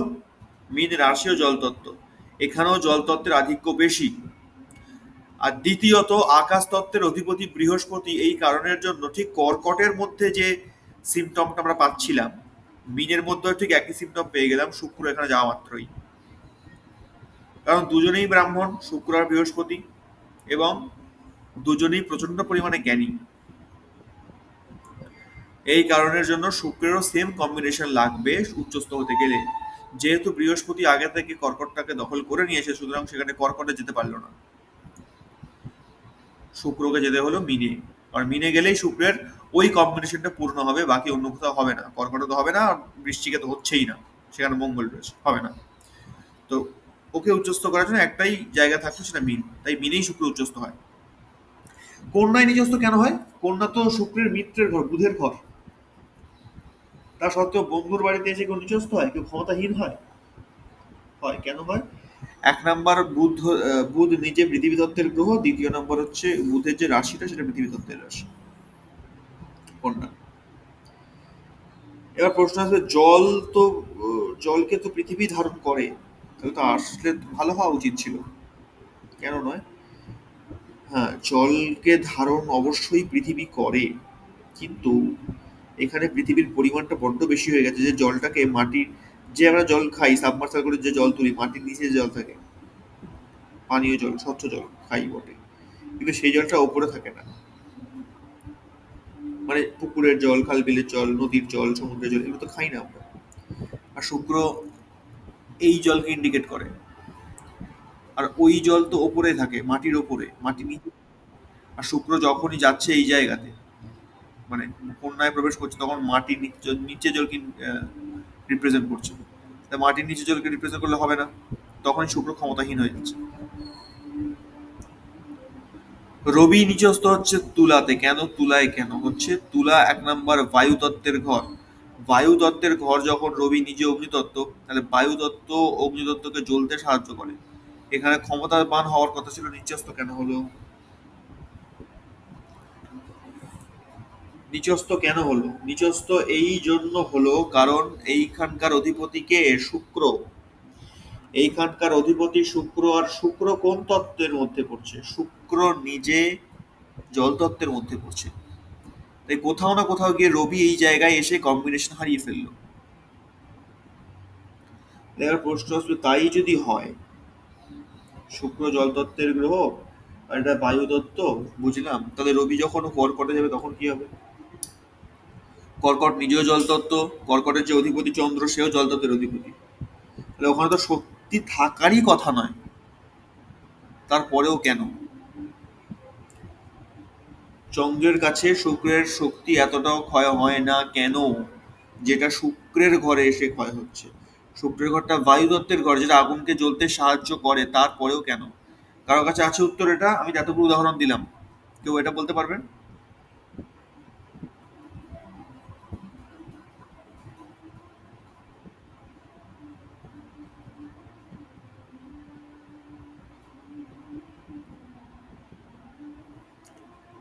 মিন রাশিও জলতত্ত্ব, এখানেও জলতত্ত্বের আধিক্য বেশি। আর দ্বিতীয়ত, আকাশ তত্ত্বের অধিপতি বৃহস্পতি, এই কারণের জন্য ঠিক কর্কটের মধ্যে যে সিমটমটা আমরা পাচ্ছিলাম, মিনের মধ্যেও ঠিক একই সিমটম পেয়ে গেলাম শুক্র এখানে যাওয়া মাত্রই। কারণ দুজনেই ব্রাহ্মণ, শুক্র আর বৃহস্পতি, এবং দুজনেই প্রচন্ড পরিমাণে জ্ঞানী। এই কারণের জন্য শুক্রেরও সেম কম্বিনেশন লাগবে উচ্চস্থ হতে গেলে। যেহেতু বৃহস্পতি আগে থেকে কর্কটটাকে দখল করে নিয়েছে, সুতরাং সেখানে কর্কটে যেতে পারলো না, শুক্রকে যেতে হলো মিনে। আর মিনে গেলেই শুক্রের ওই কম্বিনেশনটা পূর্ণ হবে, বাকি অন্য কোথাও হবে না। কর্কটে তো হবে না, আর বৃষ্টিকে তো হচ্ছেই না, সেখানে মঙ্গল রয়েছে, হবে না। তো ওকে উচ্চস্থ করার জন্য একটাই জায়গা থাকছে, সেটা মিন। তাই মিনেই শুক্র উচ্চস্থ হয়। কন্যায় নিচস্থ কেন হয়? কন্যা তো শুক্রের মিত্রের ঘর, বুধের ঘর। তা সত্ত্বেও বন্ধুর বাড়িতে এসে কেউ নিচস্থ হয়, কেউ ক্ষমতাহীন হয়? হয়। কেন হয়? 1 নম্বর বুধ নিজে পৃথিবী তত্ত্বের গ্রহ, 2 নম্বর হচ্ছে বুধের যে রাশিটা সেটা পৃথিবী তত্ত্বের রাশি, কন্যা। এবার প্রশ্ন আসবে, জল তো জলকে তো পৃথিবী ধারণ করে, তাহলে তো আসলে ভালো হওয়া উচিত ছিল। কেন নয়? হ্যাঁ, জলকে ধারণ অবশ্যই পৃথিবী করে, কিন্তু এখানে পৃথিবীর পরিমাণটা বড্ড বেশি হয়ে গেছে, যে জলটাকে মাটির, যে আমরা জল খাই সাবমার্সাল করে যে জল তুলি, মাটির নিচে যে জল থাকে, পানীয় জল, স্বচ্ছ জল খাই বটে, কিন্তু সেই জলটা ওপরে থাকে না। মানে পুকুরের জল, খাল বিলের জল, নদীর জল, সমুদ্রের জল, এগুলো তো খাই না আমরা। আর শুক্র এই জলকে ইন্ডিকেট করে। আর ওই জল তো ওপরে থাকে, মাটির ওপরে, মাটি নিচে। আর শুক্র যখনই যাচ্ছে এই জায়গাতে, মানে কন্যায় প্রবেশ করছে, তখন মাটির নিচে জলকে রিপ্রেজেন্ট করছে। তাই মাটির নিচে জলকে রিপ্রেজেন্ট করলে হবে না, তখনই শুক্র ক্ষমতাহীন হয়ে যাচ্ছে। রবি নিচস্থ হচ্ছে তুলাতে। কেন তুলায়? কেন হচ্ছে তুলা 1 নম্বর বায়ুতত্ত্বের ঘর। বায়ুতত্ত্বের ঘর যখন রবি নিজে অগ্নিতত্ত্ব, তাহলে বায়ুতত্ত্ব অগ্নিতত্ত্বকে জ্বলতে সাহায্য করে। এখানে ক্ষমতাবান হওয়ার কথা ছিল, নিচস্থ কেন হলো? নিচস্থ কেন হলো? নিচস্থ এই জন্য হলো কারণ এইখানকার অধিপতি কে? শুক্র। এইখানকার অধিপতি শুক্র। আর শুক্র কোন তত্ত্বের মধ্যে পড়ছে? শুক্র নিজে জল তত্ত্বের মধ্যে পড়ছে। তাই কোথাও না কোথাও গিয়ে রবি এই জায়গায় এসে কম্বিনেশন হারিয়ে ফেললো। এবার প্রশ্ন আসবে, তাই যদি হয়, শুক্র জল তত্ত্বের গ্রহ আর এটা বায়ু তত্ত্ব, বুঝলাম, তাহলে রবি যখন কর্কটে যাবে তখন কি হবে? কর্কট নিজেও জল তত্ত্ব, কর্কটের যে অধিপতি চন্দ্র সেও জল তত্ত্বের অধিপতি। তাহলে ওখানে তো শক্তি থাকারই কথা নয়, তারপরেও কেন? চন্দ্রের কাছে শুক্রের শক্তি এতটাও ক্ষয় হয় না কেন, যেটা শুক্রের ঘরে এসে ক্ষয় হচ্ছে? শুক্রের ঘরটা বায়ুতত্ত্বের ঘর, যেটা আগুনকে জ্বলতে সাহায্য করে, তারপরেও কেন? কারোর কাছে আছে উত্তর এটা? আমি যতগুলো উদাহরণ দিলাম, কেউ এটা বলতে পারবেন?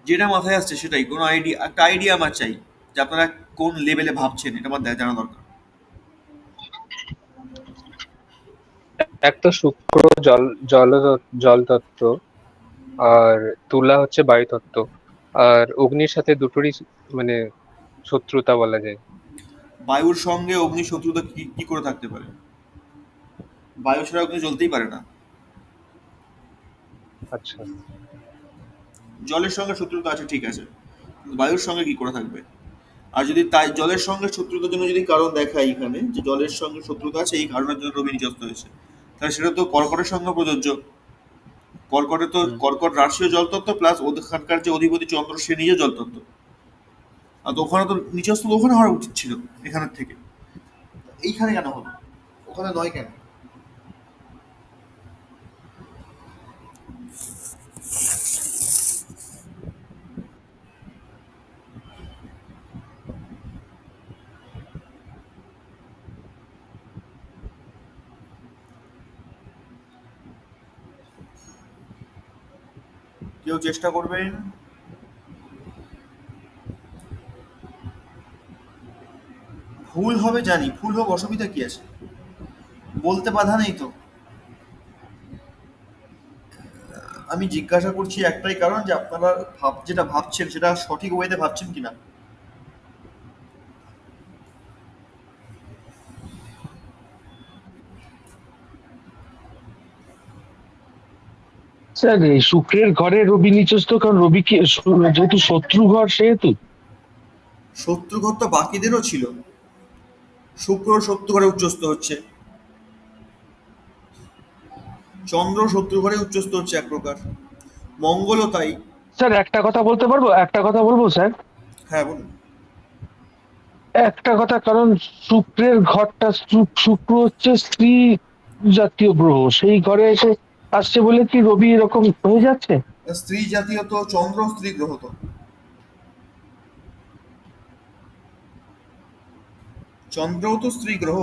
যেটা মাথায় আসছে সেটাই, কোনো আইডিয়া, একটা আইডিয়া আমার চাই, যে আপনারা কোন লেভেলে ভাবছেন, এটা আমার জানা দরকার। এক তো শুক্র জল জল জল তত্ত্ব, আর তুলা হচ্ছে বায়ুতত্ত্ব, আর অগ্নির সাথে দুটোরই মানে শত্রুতা বলা যায়। বায়ুর সঙ্গে অগ্নি শত্রুতা কি কি করে থাকতে পারে? বায়ু ছাড়া অগ্নি জ্বলতেই পারে না। আচ্ছা, জলের সঙ্গে শত্রুতা আছে, ঠিক আছে, কিন্তু বায়ুর সঙ্গে কি করে থাকবে? আর যদি তাই জলের সঙ্গে শত্রুতার জন্য যদি কারণ দেখায় এখানে, যে জলের সঙ্গে শত্রুতা আছে এই কারণের জন্য রবি নিযস্ত হয়েছে, তাহলে সেটা তো কর্কটের সঙ্গে প্রযোজ্য। কর্কটে তো, হুম। কর্কট রাশিও জলতত্ত্ব, প্লাস ওখানকার যে অধিপতি চন্দ্র সে নিজে জলতত্ত্ব। আর তো ওখানে তো নিচস্থ তো ওখানে হওয়া উচিত ছিল, এখানের থেকে। এইখানে কেন হলো, ওখানে নয় কেন? কেউ চেষ্টা করবেন? ভুল হবে জানি, ভুল হোক, অসুবিধা কি আছে, বলতে বাধা নেই তো। আমি জিজ্ঞাসা করছি একটাই কারণ, যে আপনারা যেটা ভাবছেন সেটা সঠিক ওয়েতে ভাবছেন কিনা। স্যার এই শুক্রের ঘরে রবি নিচস্থ, কারণ রবি কি যেহেতু শত্রু ঘর সেহেতু। শত্রুঘর তো বাকিদেরও ছিল, শুক্র শত্রু ঘরে উচ্চস্থ হচ্ছে, চন্দ্র শত্রু ঘরে উচ্চস্থ হচ্ছে এক প্রকার, মঙ্গলও তাই। স্যার একটা কথা বলতে পারবো, একটা কথা বলবো স্যার। হ্যাঁ বলুন। একটা কথা, কারণ শুক্রের ঘরটা শুক্র হচ্ছে স্ত্রী জাতীয় গ্রহ, সেই ঘরে এসে আসছে বলে কি রবি এরকম হয়ে যাচ্ছে? স্ত্রী জাতীয় তো চন্দ্র স্ত্রী গ্রহ তো, চন্দ্রও তো স্ত্রী গ্রহ।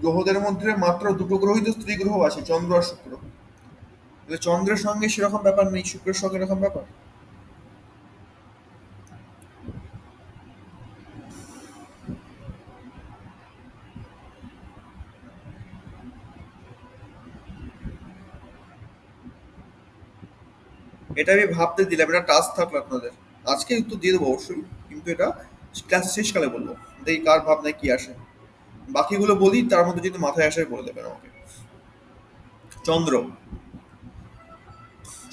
গ্রহদের মধ্যে মাত্র দুটো গ্রহই তো স্ত্রী গ্রহ আছে, চন্দ্র আর শুক্র। তাহলে চন্দ্রের সঙ্গে সেরকম ব্যাপার নেই, শুক্রের সঙ্গে এরকম ব্যাপার। এটা আমি ভাবতে দিলাম, এটা টাস্ক থাকলো আপনাদের। আজকে উত্তর দিয়ে দেবো অবশ্যই, কিন্তু এটা ক্লাসের শেষকালে বলবো, দেখি কার ভাবনায় কি আসে। বাকিগুলো বলি, তার মধ্যে যদি মাথায় আসে বলে দেবেন আমাকে। চন্দ্র,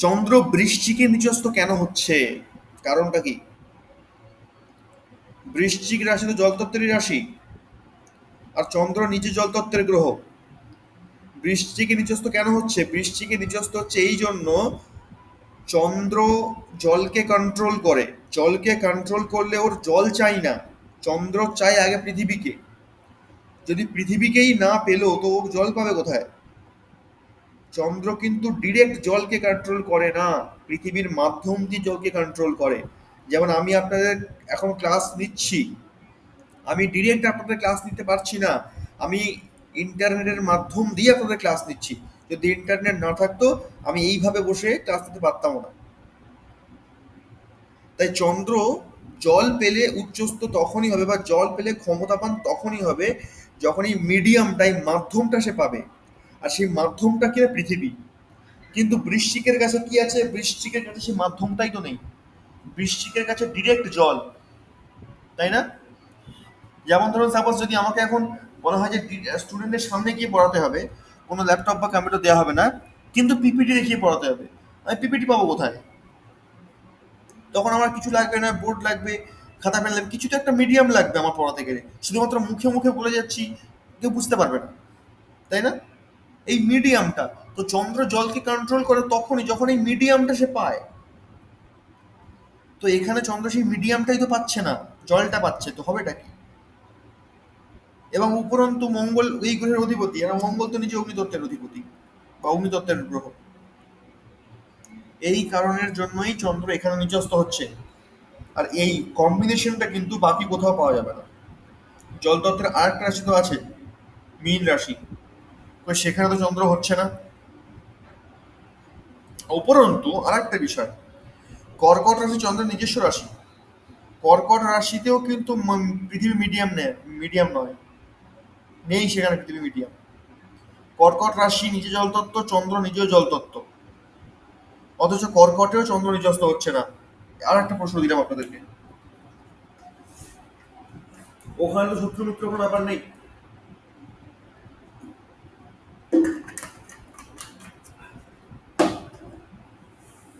চন্দ্র বৃশ্চিকে নিচস্থ কেন হচ্ছে, কারণটা কি? বৃশ্চিক রাশি তো জলতত্ত্বেরই রাশি, আর চন্দ্র নিজে জলতত্ত্বের গ্রহ। বৃশ্চিকে নিচস্থ কেন হচ্ছে? বৃশ্চিকে নিচস্থ হচ্ছে এই জন্য, চন্দ্র জলকে কন্ট্রোল করে। জলকে কন্ট্রোল করলে ওর জল চাই না, চন্দ্র চাই আগে পৃথিবীকে। যদি পৃথিবীকেই না পেলো তো ও জল পাবে কোথায়? চন্দ্র কিন্তু ডিরেক্ট জলকে কন্ট্রোল করে না, পৃথিবীর মাধ্যম দিয়ে জলকে কন্ট্রোল করে। যেমন আমি আপনাদের এখন ক্লাস নিচ্ছি, আমি ডিরেক্ট আপনাদের ক্লাস নিতে পারছি না, আমি ইন্টারনেটের মাধ্যম দিয়ে আপনাদের ক্লাস নিচ্ছি। যদি ইন্টারনেট না থাকতো আমি এইভাবে বসে ক্লাস নিতে পারতাম না। তাই চন্দ্র জল পেলে উচ্চস্থ তখনই হবে, বা জল পেলে ক্ষমতাবান তখনই হবে যখন এই মিডিয়ামটা, এই মাধ্যমটা সে পাবে। আর সেই মাধ্যমটা কি? পৃথিবী। কিন্তু বৃশ্চিকের কাছে কি আছে? বৃশ্চিকের কাছে সেই মাধ্যমটাই তো নেই, বৃশ্চিকের কাছে ডিরেক্ট জল, তাই না? যেমন ধরুন সাপোজ যদি আমাকে এখন বলা হয় যে স্টুডেন্টের সামনে গিয়ে পড়াতে হবে, কোনো ল্যাপটপ বা কম্পিউটার দেওয়া হবে না, কিন্তু পিপিটি দেখিয়ে পড়াতে হবে, আমি পিপিটি পাবো কোথায়? তখন আমার কিছু লাগবে না, বোর্ড লাগবে, খাতা পেন লাগবে, কিছু তো একটা মিডিয়াম লাগবে আমার পড়াতে গেলে। শুধুমাত্র মুখে মুখে বলে যাচ্ছি, কেউ বুঝতে পারবে না, তাই না? এই মিডিয়ামটা তো, চন্দ্র জলকে কন্ট্রোল করে তখনই যখন এই মিডিয়ামটা সে পায়। তো এখানে চন্দ্র সেই মিডিয়ামটাই তো পাচ্ছে না, জলটা পাচ্ছে, তো হবেটা কি? এবং উপরন্তু মঙ্গল এই গ্রহের অধিপতি, আর মঙ্গল তো নিজে অগ্নিতত্ত্বের অধিপতি বা অগ্নিতত্ত্বের গ্রহ। এই কারণের জন্যই চন্দ্র এখানে নিচস্থ হচ্ছে। আর এই কম্বিনেশনটা কিন্তু বাকি কোথাও পাওয়া যাবে না। জলতত্ত্বের আরেকটা রাশি তো আছে, মীন রাশি, তো সেখানে তো চন্দ্র হচ্ছে না। উপরন্তু আরেকটা বিষয়, কর্কট রাশি চন্দ্রের নিজস্ব রাশি, কর্কট রাশিতেও কিন্তু পৃথিবী মিডিয়াম নয়, নেই সেখানে পৃথিবী মিডিয়াম। কর্কট রাশি নিজে জলতত্ত্ব, চন্দ্র নিজেও জলতত্ত্ব, অথচ কর্কটেও চন্দ্র নিজস্ত হচ্ছে না। আর একটা প্রশ্ন দিলাম আপনাদেরকে, ওখানে তো শত্রু মিত্র কোনো ব্যাপার নেই,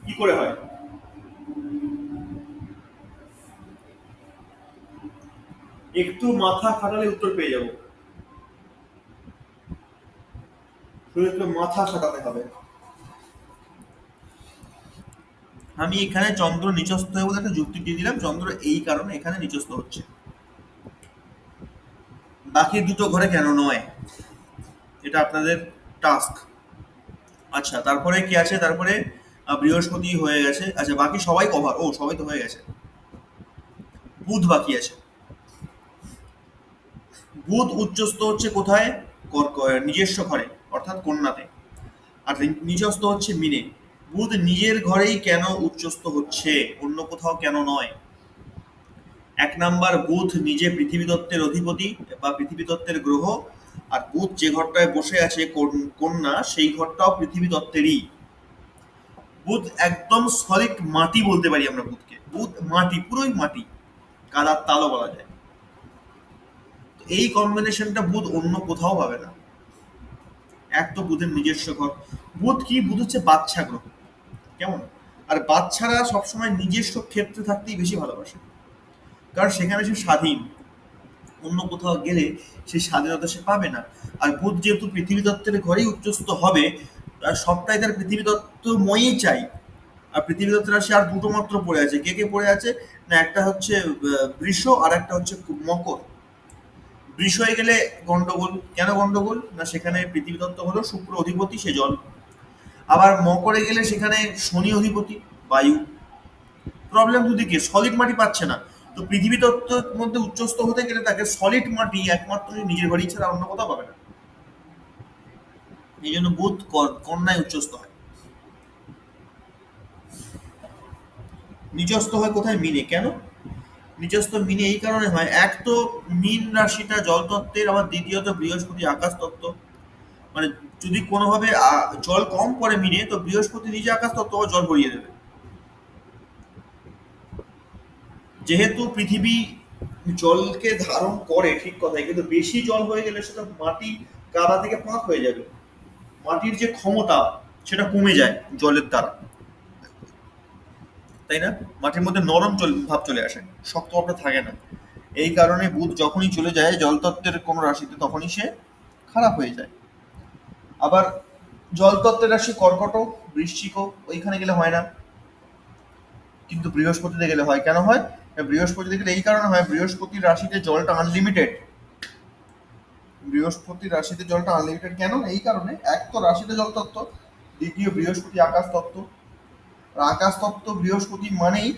কি করে হয়? একটু মাথা খাটালে উত্তর পেয়ে যাব, শুধু একটু মাথা খাটাতে হবে। আমি এখানে চন্দ্র নিচস্থ হয়ে বলে একটা যুক্তি দিয়ে দিলাম, চন্দ্র এই কারণে এখানে নিচস্থ হচ্ছে, বাকি দুটো ঘরে কেন নয়, এটা আপনাদের টাস্ক। আচ্ছা, তারপরে কি আছে? তারপরে বৃহস্পতি হয়ে গেছে, আচ্ছা বাকি সবাই কভার, ও সবাই তো হয়ে গেছে, বুধ বাকি আছে। বুধ উচ্চস্থ হচ্ছে কোথায়? নিজস্ব ঘরে, অর্থাৎ কন্যাতে, আর নিচস্থ হচ্ছে মিনে। বুধ নিজের ঘরেই কেন উচ্চস্থ হচ্ছে, অন্য কোথাও কেন নয়? এক নাম্বার, বুধ নিজে পৃথিবী তত্ত্বের অধিপতি বা পৃথিবী তত্ত্বের গ্রহ, আর বুধ যে ঘরটায় বসে আছে কন্যা, সেই ঘরটাও পৃথিবী তত্ত্বেরই। বুধ একদম সলিড মাটি বলতে পারি আমরা বুধকে, বুধ মাটি, পুরোই মাটি, কাদার তালও বলা যায়। তো এই কম্বিনেশনটা বুধ অন্য কোথাও পাবে না। এক তো বুধের নিজস্ব ঘর, বুধ কি? বুধ হচ্ছে বাচ্চা গ্রহ, কেমন? আর বাচ্চারা সবসময় নিজস্ব ক্ষেত্রে থাকতেই বেশি ভালোবাসে, কারণ সেখানে সে স্বাধীন, অন্য কোথাও গেলে সেই স্বাধীনতা সে পাবে না। আর বুধ যেহেতু পৃথিবী তত্ত্বের ঘরেই উচ্চস্থ হবে, আর সবটাই তার পৃথিবী তত্ত্বময়ই চাই। আর পৃথিবী তত্ত্বের রাশি আর দুটো মাত্র পড়ে আছে, কে কে পড়ে আছে না, একটা হচ্ছে বৃষ, আর একটা হচ্ছে মকর। বৃষ হয়ে গেলে গন্ডগোল, কেন গন্ডগোল না, সেখানে পৃথিবী তত্ত্ব হলো শুক্র অধিপতি, সে জল। আবার মকরে গেলে সেখানে শনি অধিপতি, বায়ু। প্রবলেম দুদিকে, সলিড মাটি পাচ্ছে না। তো পৃথিবী তত্ত্বের মধ্যে উচ্চস্থ হতে গেলে তাকে সলিড মাটি একমাত্র নিজের বাড়ি ছাড়া অন্য কোথাও পাবে না। এই জন্য বুধ কন্যায় উচ্চস্থ হয়। নিচস্থ হয় কোথায়? মিনে। কেন নিচস্থ? মিনে এই কারণে হয়, এক তো মীন রাশিটা জল তত্ত্বের, আবার দ্বিতীয়ত বৃহস্পতি আকাশ তত্ত্ব। মানে যদি কোনোভাবে জল কম পড়ে মিনে, তো বৃহস্পতি নিজে আকাশ তত্ত্ব জল ভরিয়ে দেবে। যেহেতু পৃথিবী জলকে ধারণ করে, ঠিক কথাই, কিন্তু বেশি জল হয়ে গেলে সেটা মাটি কাদা থেকে পাক হয়ে যাবে, মাটির যে ক্ষমতা সেটা কমে যায় জলের দ্বারা। তাই না? মাটির মধ্যে নরম ভাব চলে আসে, শক্ত ভাবটা থাকে না। এই কারণে বুধ যখনই চলে যায় জলতত্ত্বের কোনো রাশিতে তখনই সে খারাপ হয়ে যায়। আবার জলতত্ত্বের রাশি কর্কট, বৃশ্চিক, ওইখানে গেলে হয় না, কিন্তু বৃহস্পতিতে গেলে হয়। কেন হয়? বৃহস্পতিতে গেলে এই কারণে হয়, বৃহস্পতির রাশিতে জলটা আনলিমিটেড। বৃহস্পতির রাশিতে জলটা আনলিমিটেড কেন? এই কারণে, এক তো রাশিতে জল তত্ত্ব, দ্বিতীয় বৃহস্পতি আকাশ তত্ত্ব। আর আকাশ তত্ত্ব বৃহস্পতি মানেই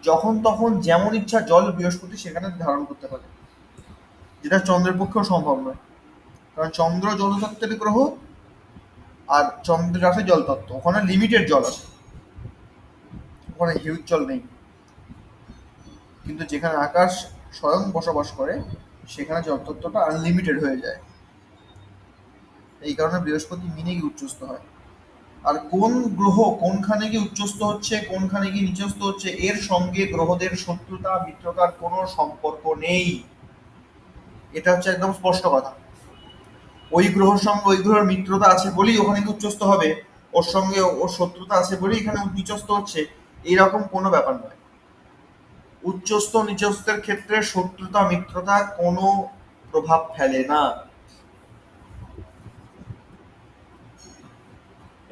যখন তখন যেমন ইচ্ছা জল বৃহস্পতি সেখানে ধারণ করতে পারে, যেটা চন্দ্রের পক্ষেও সম্ভব নয়। কারণ চন্দ্র জলতত্ত্বের গ্রহ, আর চন্দ্রের রাশি জল তত্ত্ব, ওখানে লিমিটেড জল আছে, ওখানে হিউজ জল নেই। কিন্তু যেখানে আকাশ স্বয়ং বসবাস করে সেখানে জলতত্ত্বটা আনলিমিটেড হয়ে যায়। এই কারণে বৃহস্পতি মিনে গিয়ে উচ্চস্থ হয়। আর কোন গ্রহ কোনখানে গিয়ে উচ্চস্থ হচ্ছে, কোনখানে গিয়ে নিচস্থ হচ্ছে, এর সঙ্গে গ্রহদের শত্রুতা মিত্রতার কোনো সম্পর্ক নেই। এটা হচ্ছে একদম স্পষ্ট কথা। ওই গ্রহের সঙ্গে ওই গ্রহের মিত্রতা আছে বলেই ওখানে গিয়ে উচ্চস্থ হবে, ওর সঙ্গে ওর শত্রুতা আছে বলেই এখানে নিচস্থ হচ্ছে, এইরকম কোনো ব্যাপার নয়। উচ্চস্থ নিচস্থের ক্ষেত্রে শত্রুতা মিত্রতা কোনো প্রভাব ফেলে না।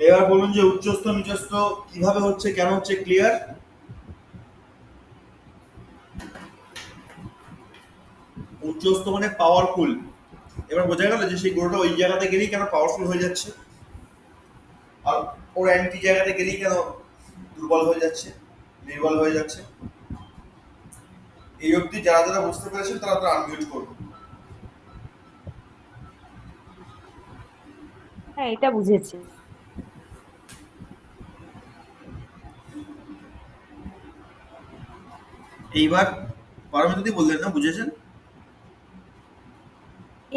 এবার বলুন যে উচ্চস্থ নিচস্থ কিভাবে হচ্ছে, কেন হচ্ছে, ক্লিয়ার? উচ্চস্থ মানে পাওয়ারফুল। এবার বোঝা গেল যে সেই গ্রহটা ওই জায়গাতে গেলেই কেন পাওয়ারফুল হয়ে যাচ্ছে, আর ওর অ্যান্টি জায়গাতে গেলেই কেন দুর্বল হয়ে যাচ্ছে, নির্বল হয়ে যাচ্ছে। এই অবধি যারা যারা বুঝতে পেরেছেন তারা তারা আনমিউট করুন। হ্যাঁ, এটা বুঝেছি। এইবার পারমিতাদি বললেন না, বুঝেছেন?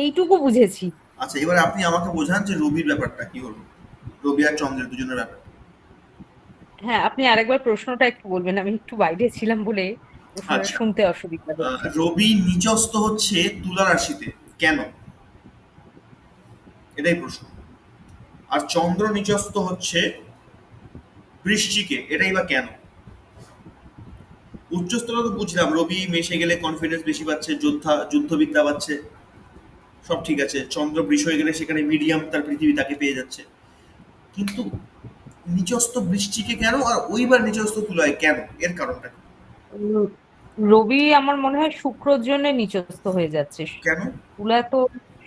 এইটুকু বুঝেছি। আচ্ছা, এবার আপনি আমাকে বোঝান যে রবির ব্যাপারটা কি হলো, রবি আর চন্দ্রের দুজনের ব্যাপার। হ্যাঁ, আপনি আরেকবার প্রশ্নটা একটু বলবেন, আমি একটু বাইরে ছিলাম বলে প্রশ্নটা আচ্ছা, শুনতে অসুবিধা হচ্ছে। রবি নিচস্থ হচ্ছে তুলা রাশিতে কেন, এটাই প্রশ্ন। আর চন্দ্র নিচস্থ হচ্ছে বৃশ্চিকে, এটাই বা কেন? উচ্চস্তরা তো বুঝলাম, রবি মেশে গেলে কনফিডেন্স বেশি পাচ্ছে, যুদ্ধবিদ্যা পাচ্ছে, সব ঠিক আছে। চন্দ্র বৃষ হয়ে গেলে সেখানে মিডিয়াম তার পৃথিবী তাকে পেয়ে যাচ্ছে। কিন্তু নিচস্থ বৃশ্চিকে কেন, আর ওইবার নিচস্থ তুলায় কেন, এর কারণটা কি? উম, রবি আমার মনে হয় শুক্রর জন্য নিচস্থ হয়ে যাচ্ছে। কেন? তুলা তো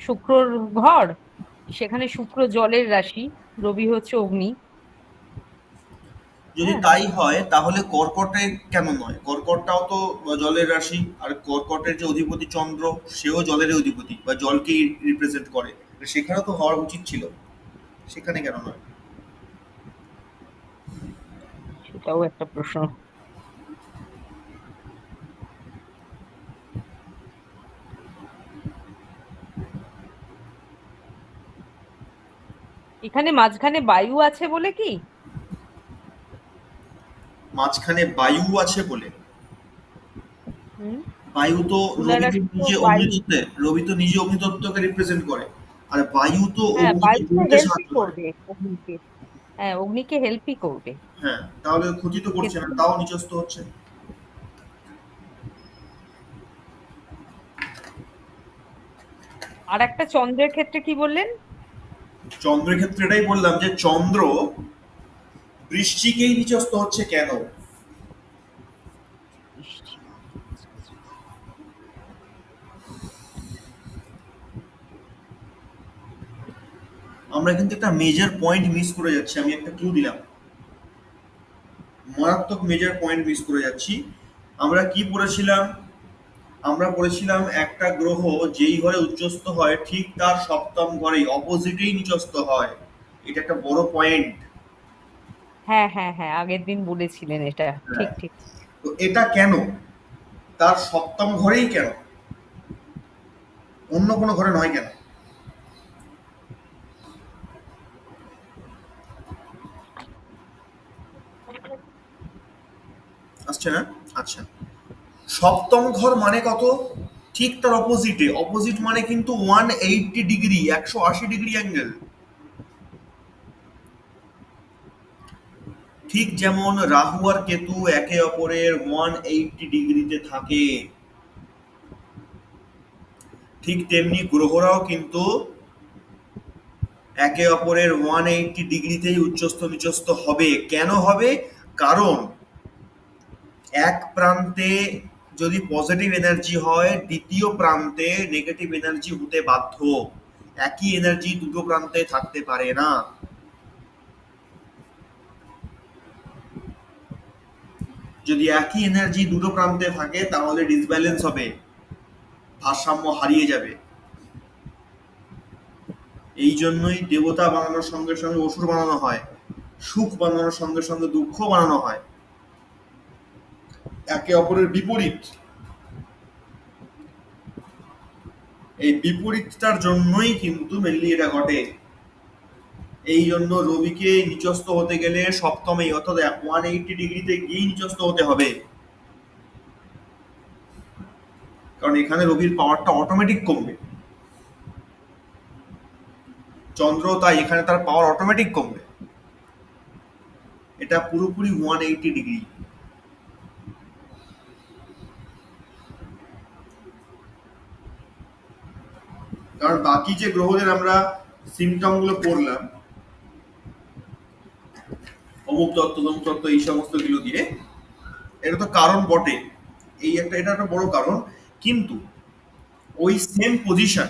শুক্রর ঘর, সেখানে শুক্র জলের রাশি, রবি হচ্ছে অগ্নি। যদি হ্যাঁ, তাই হয় তাহলে কর্কটে কেন নয়? কর্কটটাও তো জলের রাশি, আর কর্কটের যে অধিপতি চন্দ্র, সেও জলের অধিপতি বা জলকেই রিপ্রেজেন্ট করে, সেখানেও তো হওয়ার উচিত ছিল, সেখানে কেন নয়? সেটাও একটা প্রশ্ন। এখানে মাঝখানে বায়ু আছে বলে কি? মাঝখানে বায়ু আছে বলে? হুম। বায়ু তো, তুলা রবি তো রাশি তো নিজে বায়ু। অগ্নিতত্ত্বে, রবি তো নিজে অগ্নিতত্ত্বকে রিপ্রেজেন্ট করে, আর বায়ু তো হ্যাঁ, অগ্নিকে বায়ু তো জ্বলতে হেল্পই সাহায্য করে। করবে অগ্নিকে। হ্যাঁ, অগ্নিকে হেল্পই করবে হ্যাঁ, তাহলে ক্ষতি তো করছে না, ক্ষেত্রে। তাও নিচস্থ হচ্ছে। আর একটা চন্দ্রের ক্ষেত্রে কি বললেন? চন্দ্রের ক্ষেত্রে এটাই বললাম যে চন্দ্র বৃশ্চিকেই নিচস্থ হচ্ছে কেন। বৃষ্টি। আমরা কিন্তু একটা মেজর পয়েন্ট মিস করে যাচ্ছি, আমি একটা ক্লু দিলাম, মারাত্মক মেজর পয়েন্ট মিস করে যাচ্ছি। আমরা কি পড়েছিলাম? আমরা পড়েছিলাম একটা গ্রহ যেই ঘরে উচ্চস্থ হয় ঠিক তার সপ্তম ঘরেই অপোজিটেই নিচস্থ হয়। এটা একটা বড় পয়েন্ট। হ্যাঁ, হ্যাঁ, হ্যাঁ, আগের দিন বলেছিলেন এটা। ঠিক, হ্যাঁ, ঠিক। তো এটা কেন, তার সপ্তম ঘরেই কেন, অন্য কোনো ঘরে নয় কেন? আসছে না? আচ্ছা, সপ্তম ঘর মানে কত? ঠিক তার অপোজিটে, অপোজিট মানে কিন্তু 180 ডিগ্রি, 180 ডিগ্রি অ্যাঙ্গেল। ঠিক যেমন রাহু আর কেতু একে অপরের 180 ডিগ্রিতে থাকে, ঠিক তেমনি গ্রহরাও কিন্তু একে অপরের 180 ডিগ্রিতেই উচ্চস্থ নিচস্থ হবে। কেন হবে? কারণ এক প্রান্তে যদি পজিটিভ এনার্জি হয়, দ্বিতীয় প্রান্তে নেগেটিভ এনার্জি হতে বাধ্য। একই এনার্জি দুটো প্রান্তে থাকতে পারে না। যদি একই এনার্জি দুটো প্রান্তে থাকে তাহলে ডিসব্যালেন্স হবে, ভারসাম্য হারিয়ে যাবে। এই জন্যই দেবতা বানানোর সঙ্গে সঙ্গে অসুর বানানো হয়, সুখ বানানোর সঙ্গে সঙ্গে দুঃখ বানানো হয়, একে অপরের বিপরীত। এই বিপরীতটার জন্যই কিন্তু মেনলি এটা ঘটে। এই জন্য রবিকে নিচস্থ হতে গেলে সপ্তমে অর্থাৎ 180 ডিগ্রিতে গিয়ে নিচস্থ হতে হবে, কারণ এখানে রবির পাওয়ারটা অটোমেটিক কমবে। চন্দ্র তাই এখানে তার পাওয়ার অটোমেটিক কমবে। এটা পুরোপুরি 180 ডিগ্রি। কারণ বাকি যে গ্রহদের আমরা সিমটম গুলো পড়লাম, অমুক তত্ত্ব তমুক তত্ত্ব এই সমস্ত গুলো দিয়ে, এটা তো কারণ বটে, এটা একটা বড় কারণ। কিন্তু ওই সেম পজিশন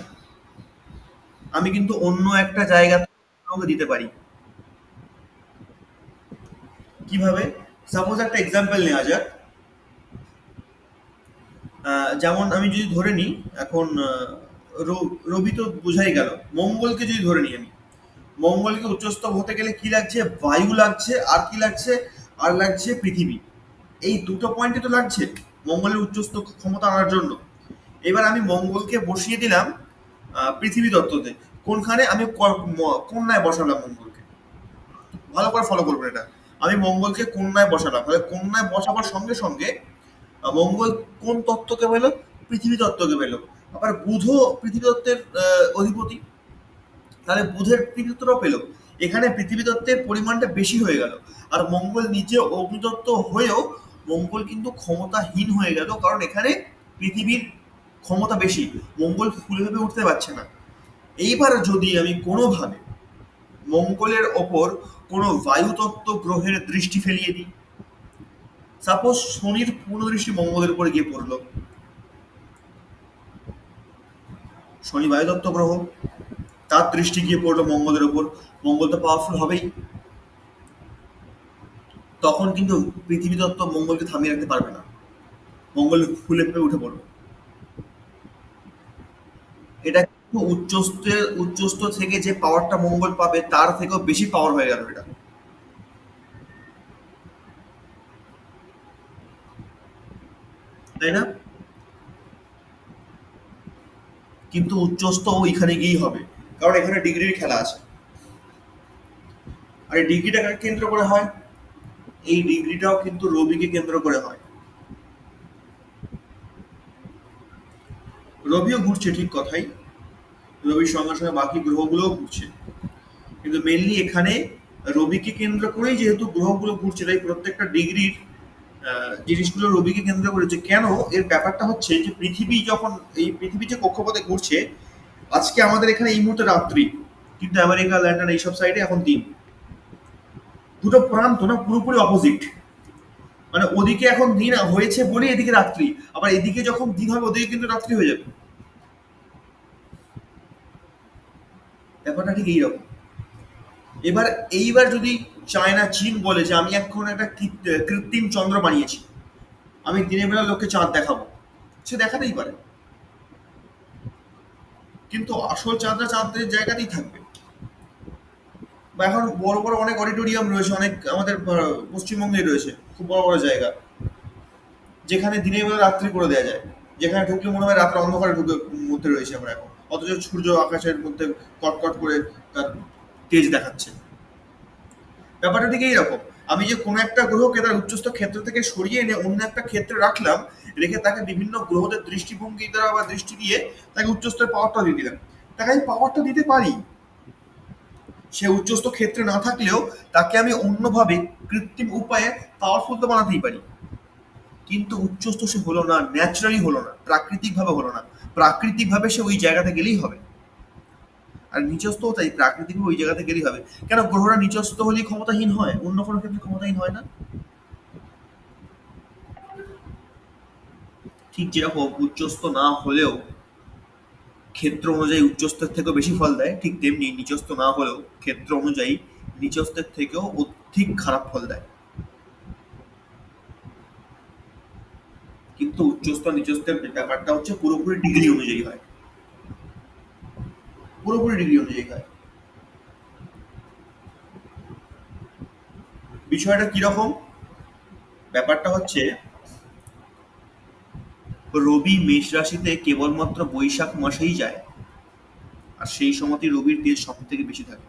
আমি কিন্তু অন্য একটা জায়গা দিতে পারি। কিভাবে? সাপোজ একটা এক্সাম্পল নেওয়া যাক। যেমন আমি যদি ধরে নিই এখন রবি তো বোঝাই গেল, মঙ্গলকে যদি ধরে নিই আমি, মঙ্গলকে উচ্চস্থ হতে গেলে কি লাগছে? বায়ু লাগছে, আর কি লাগছে? আর লাগছে পৃথিবী। এই দুটো পয়েন্টে তো লাগছে মঙ্গলের উচ্চস্থ ক্ষমতা আনার জন্য। এবার আমি মঙ্গলকে বসিয়ে দিলাম পৃথিবী তত্ত্বতে। কোনখানে? আমি কন্যায় বসালাম মঙ্গলকে। ভালো করে ফলো করবেন এটা। আমি মঙ্গলকে কন্যায় বসালাম, তাহলে কন্যায় বসাবার সঙ্গে সঙ্গে মঙ্গল কোন তত্ত্বকে পেল? পৃথিবী তত্ত্বকে পেল। আবার বুধও পৃথিবী তত্ত্বের অধিপতি, তাহলে বুধের পৃথিবী তত্ত্বটাও পেল। এখানে পৃথিবী তত্ত্বের পরিমাণটা বেশি হয়ে গেল। আর মঙ্গল নিজে অগ্নিতত্ত্ব হয়েও মঙ্গল কিন্তু ক্ষমতাহীন হয়ে গেল, কারণ এখানে পৃথিবীর ক্ষমতা বেশি, মঙ্গল ফুলে ভেবে উঠতে পারছে না। এইবার যদি আমি কোনোভাবে মঙ্গলের ওপর কোনো বায়ুতত্ত্ব গ্রহের দৃষ্টি ফেলিয়ে দিই, সাপোজ শনির পূর্ণ দৃষ্টি মঙ্গলের উপরে গিয়ে পড়লো, শনি বায়ুতত্ত্ব গ্রহ, তার দৃষ্টি গিয়ে পড়লো মঙ্গলের উপর, মঙ্গল তো পাওয়ারফুল হবেই। তখন কিন্তু পৃথিবী তত্ত্ব মঙ্গলকে থামিয়ে রাখতে পারবে না, মঙ্গল ফুলে ফেপে উঠে পড়বে। এটা কিন্তু উচ্চস্থ থেকে যে পাওয়ারটা মঙ্গল পাবে তার থেকেও বেশি পাওয়ার হয়ে গেল এটা, তাই না? কিন্তু উচ্চস্থ ওইখানে গিয়েই হবে, কারণ এখানে ডিগ্রির খেলা আছে। আর এই ডিগ্রিটা কাকে কেন্দ্র করে হয়? এই ডিগ্রিটাও কিন্তু রবিকে কেন্দ্র করে হয়। রবিও ঘুরছে, ঠিক কথাই, রবির সঙ্গে সঙ্গে বাকি গ্রহগুলোও ঘুরছে, কিন্তু মেনলি এখানে রবিকে কেন্দ্র করেই যেহেতু গ্রহগুলো ঘুরছে, তাই প্রত্যেকটা ডিগ্রির জিনিসগুলো রবিকে কেন্দ্র করেছে। কেন? এর ব্যাপারটা হচ্ছে যে পৃথিবী যে কক্ষপথে ঘুরছে, আজকে আমাদের এখানে এই মুহূর্তে রাত্রি, কিন্তু আমেরিকা, লন্ডন এইসব সাইডে এখন দিন। দুটো প্রান্ত না, পুরোপুরি অপোজিট। মানে ওদিকে এখন দিন হয়েছে বলে এদিকে রাত্রি, আবার এদিকে যখন দিন হবে ওদিকে কিন্তু রাত্রি হয়ে যাবে। ব্যাপারটা ঠিক এইরকম। এইবার যদি চায়না, চীন বলে যে আমি এখন একটা কৃত্রিম চন্দ্র বানিয়েছি, আমি দিনের বেলা লোককে চাঁদ দেখাবো, সে দেখাতেই পারে, কিন্তু আসল চাঁদটা চাঁদের জায়গাতেই থাকবে। বা এখন বড় বড় অনেক অডিটোরিয়াম রয়েছে, অনেক আমাদের পশ্চিমবঙ্গে রয়েছে খুব বড় বড় জায়গা, যেখানে দিনের বেলা রাত্রি করে দেওয়া যায়, যেখানে ঢুকলে মনে হয় রাত্রে অন্ধকারে মধ্যে রয়েছে আমরা এখন, অথচ সূর্য আকাশের মধ্যে কটকট করে তার তেজ দেখাচ্ছে। ব্যাপারটা ঠিক এইরকম। আমি যে কোনো একটা গ্রহকে তার উচ্চস্থ ক্ষেত্র থেকে সরিয়ে এনে অন্য একটা ক্ষেত্রে রাখলাম, রেখে তাকে বিভিন্ন গ্রহদের দৃষ্টিভঙ্গি দ্বারা বা দৃষ্টি দিয়ে তাকে উচ্চস্থের পাওয়ারটা দিয়ে দিলাম, তাকে আমি পাওয়ারটা দিতে পারি। সে উচ্চস্থ ক্ষেত্রে না থাকলেও তাকে আমি অন্যভাবে কৃত্রিম উপায়ে পাওয়ারফুল তো বানাতেই পারি, কিন্তু উচ্চস্থ সে হলো না, ন্যাচারালি হলো না, প্রাকৃতিকভাবে হলো না। প্রাকৃতিকভাবে সে ওই জায়গাতে গেলেই হবে। আর নিচস্থও তাই, প্রাকৃতিকভাবে ওই জায়গাতে গেলেই হবে। কেন গ্রহরা নিচস্থ হলেই ক্ষমতাহীন হয়, অন্য কোনো ক্ষেত্রে ক্ষমতাহীন হয় না? ঠিক যেরকম উচ্চস্থ না হলেও ক্ষেত্র অনুযায়ী উচ্চস্থের থেকেও বেশি ফল দেয়, ঠিক তেমনি নিচস্থ না হলেও ক্ষেত্র অনুযায়ী নিচস্থের থেকেও অধিক খারাপ ফল দেয়। কিন্তু উচ্চস্থ নিচস্থের ব্যাপারটা হচ্ছে পুরোপুরি ডিগ্রি অনুযায়ী হয়, পুরোপুরি ডিগ্রি অনুযায়ী হয়। বিষয়টা কিরকম? ব্যাপারটা হচ্ছে রবি মেষ রাশিতে কেবলমাত্র বৈশাখ মাসেই যায়, আর সেই সময়তেই রবির তেজ সব থেকে বেশি থাকে।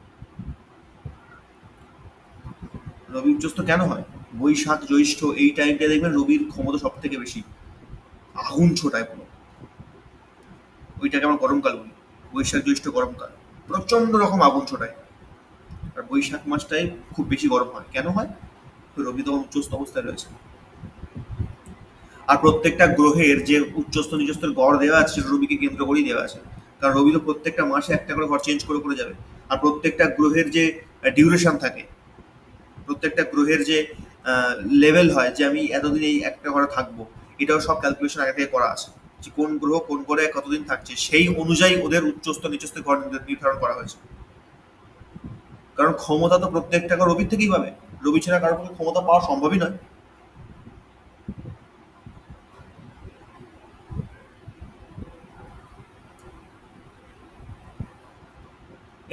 রবি উচ্চস্থ কেন হয়? বৈশাখ জ্যৈষ্ঠ এই টাইমটা দেখবেন রবির ক্ষমতা সব থেকে বেশি, আগুন ছোটায় পুরো। ওইটাকে আমরা গরমকাল বলি, বৈশাখ জ্যৈষ্ঠ গরমকাল, প্রচন্ড রকম আগুন ছোটায়। আর বৈশাখ মাসটাই খুব বেশি গরম হয়। কেন হয়? রবি তখন উচ্চস্থ অবস্থায় রয়েছে। আর প্রত্যেকটা গ্রহের যে উচ্চস্থ নিচস্থের গড় দেওয়া আছে সেটা রবিকে কেন্দ্র করেই দেওয়া আছে, কারণ রবি তো প্রত্যেকটা মাসে একটা করে ঘর চেঞ্জ করে করে যাবে। আর প্রত্যেকটা গ্রহের যে ডিউরেশন থাকে, প্রত্যেকটা গ্রহের যে লেভেল হয় যে আমি এতদিন এই একটা ঘরে থাকবো, এটাও সব ক্যালকুলেশন আগে থেকে করা আছে, যে কোন গ্রহ কোন ঘরে কতদিন থাকছে, সেই অনুযায়ী ওদের উচ্চস্থ নিচস্থ ঘর নির্ধারণ করা হয়েছে। কারণ ক্ষমতা তো প্রত্যেকটা রবির থেকেই পাবে, রবি ছাড়া কারোর পক্ষে ক্ষমতা পাওয়া সম্ভবই নয়।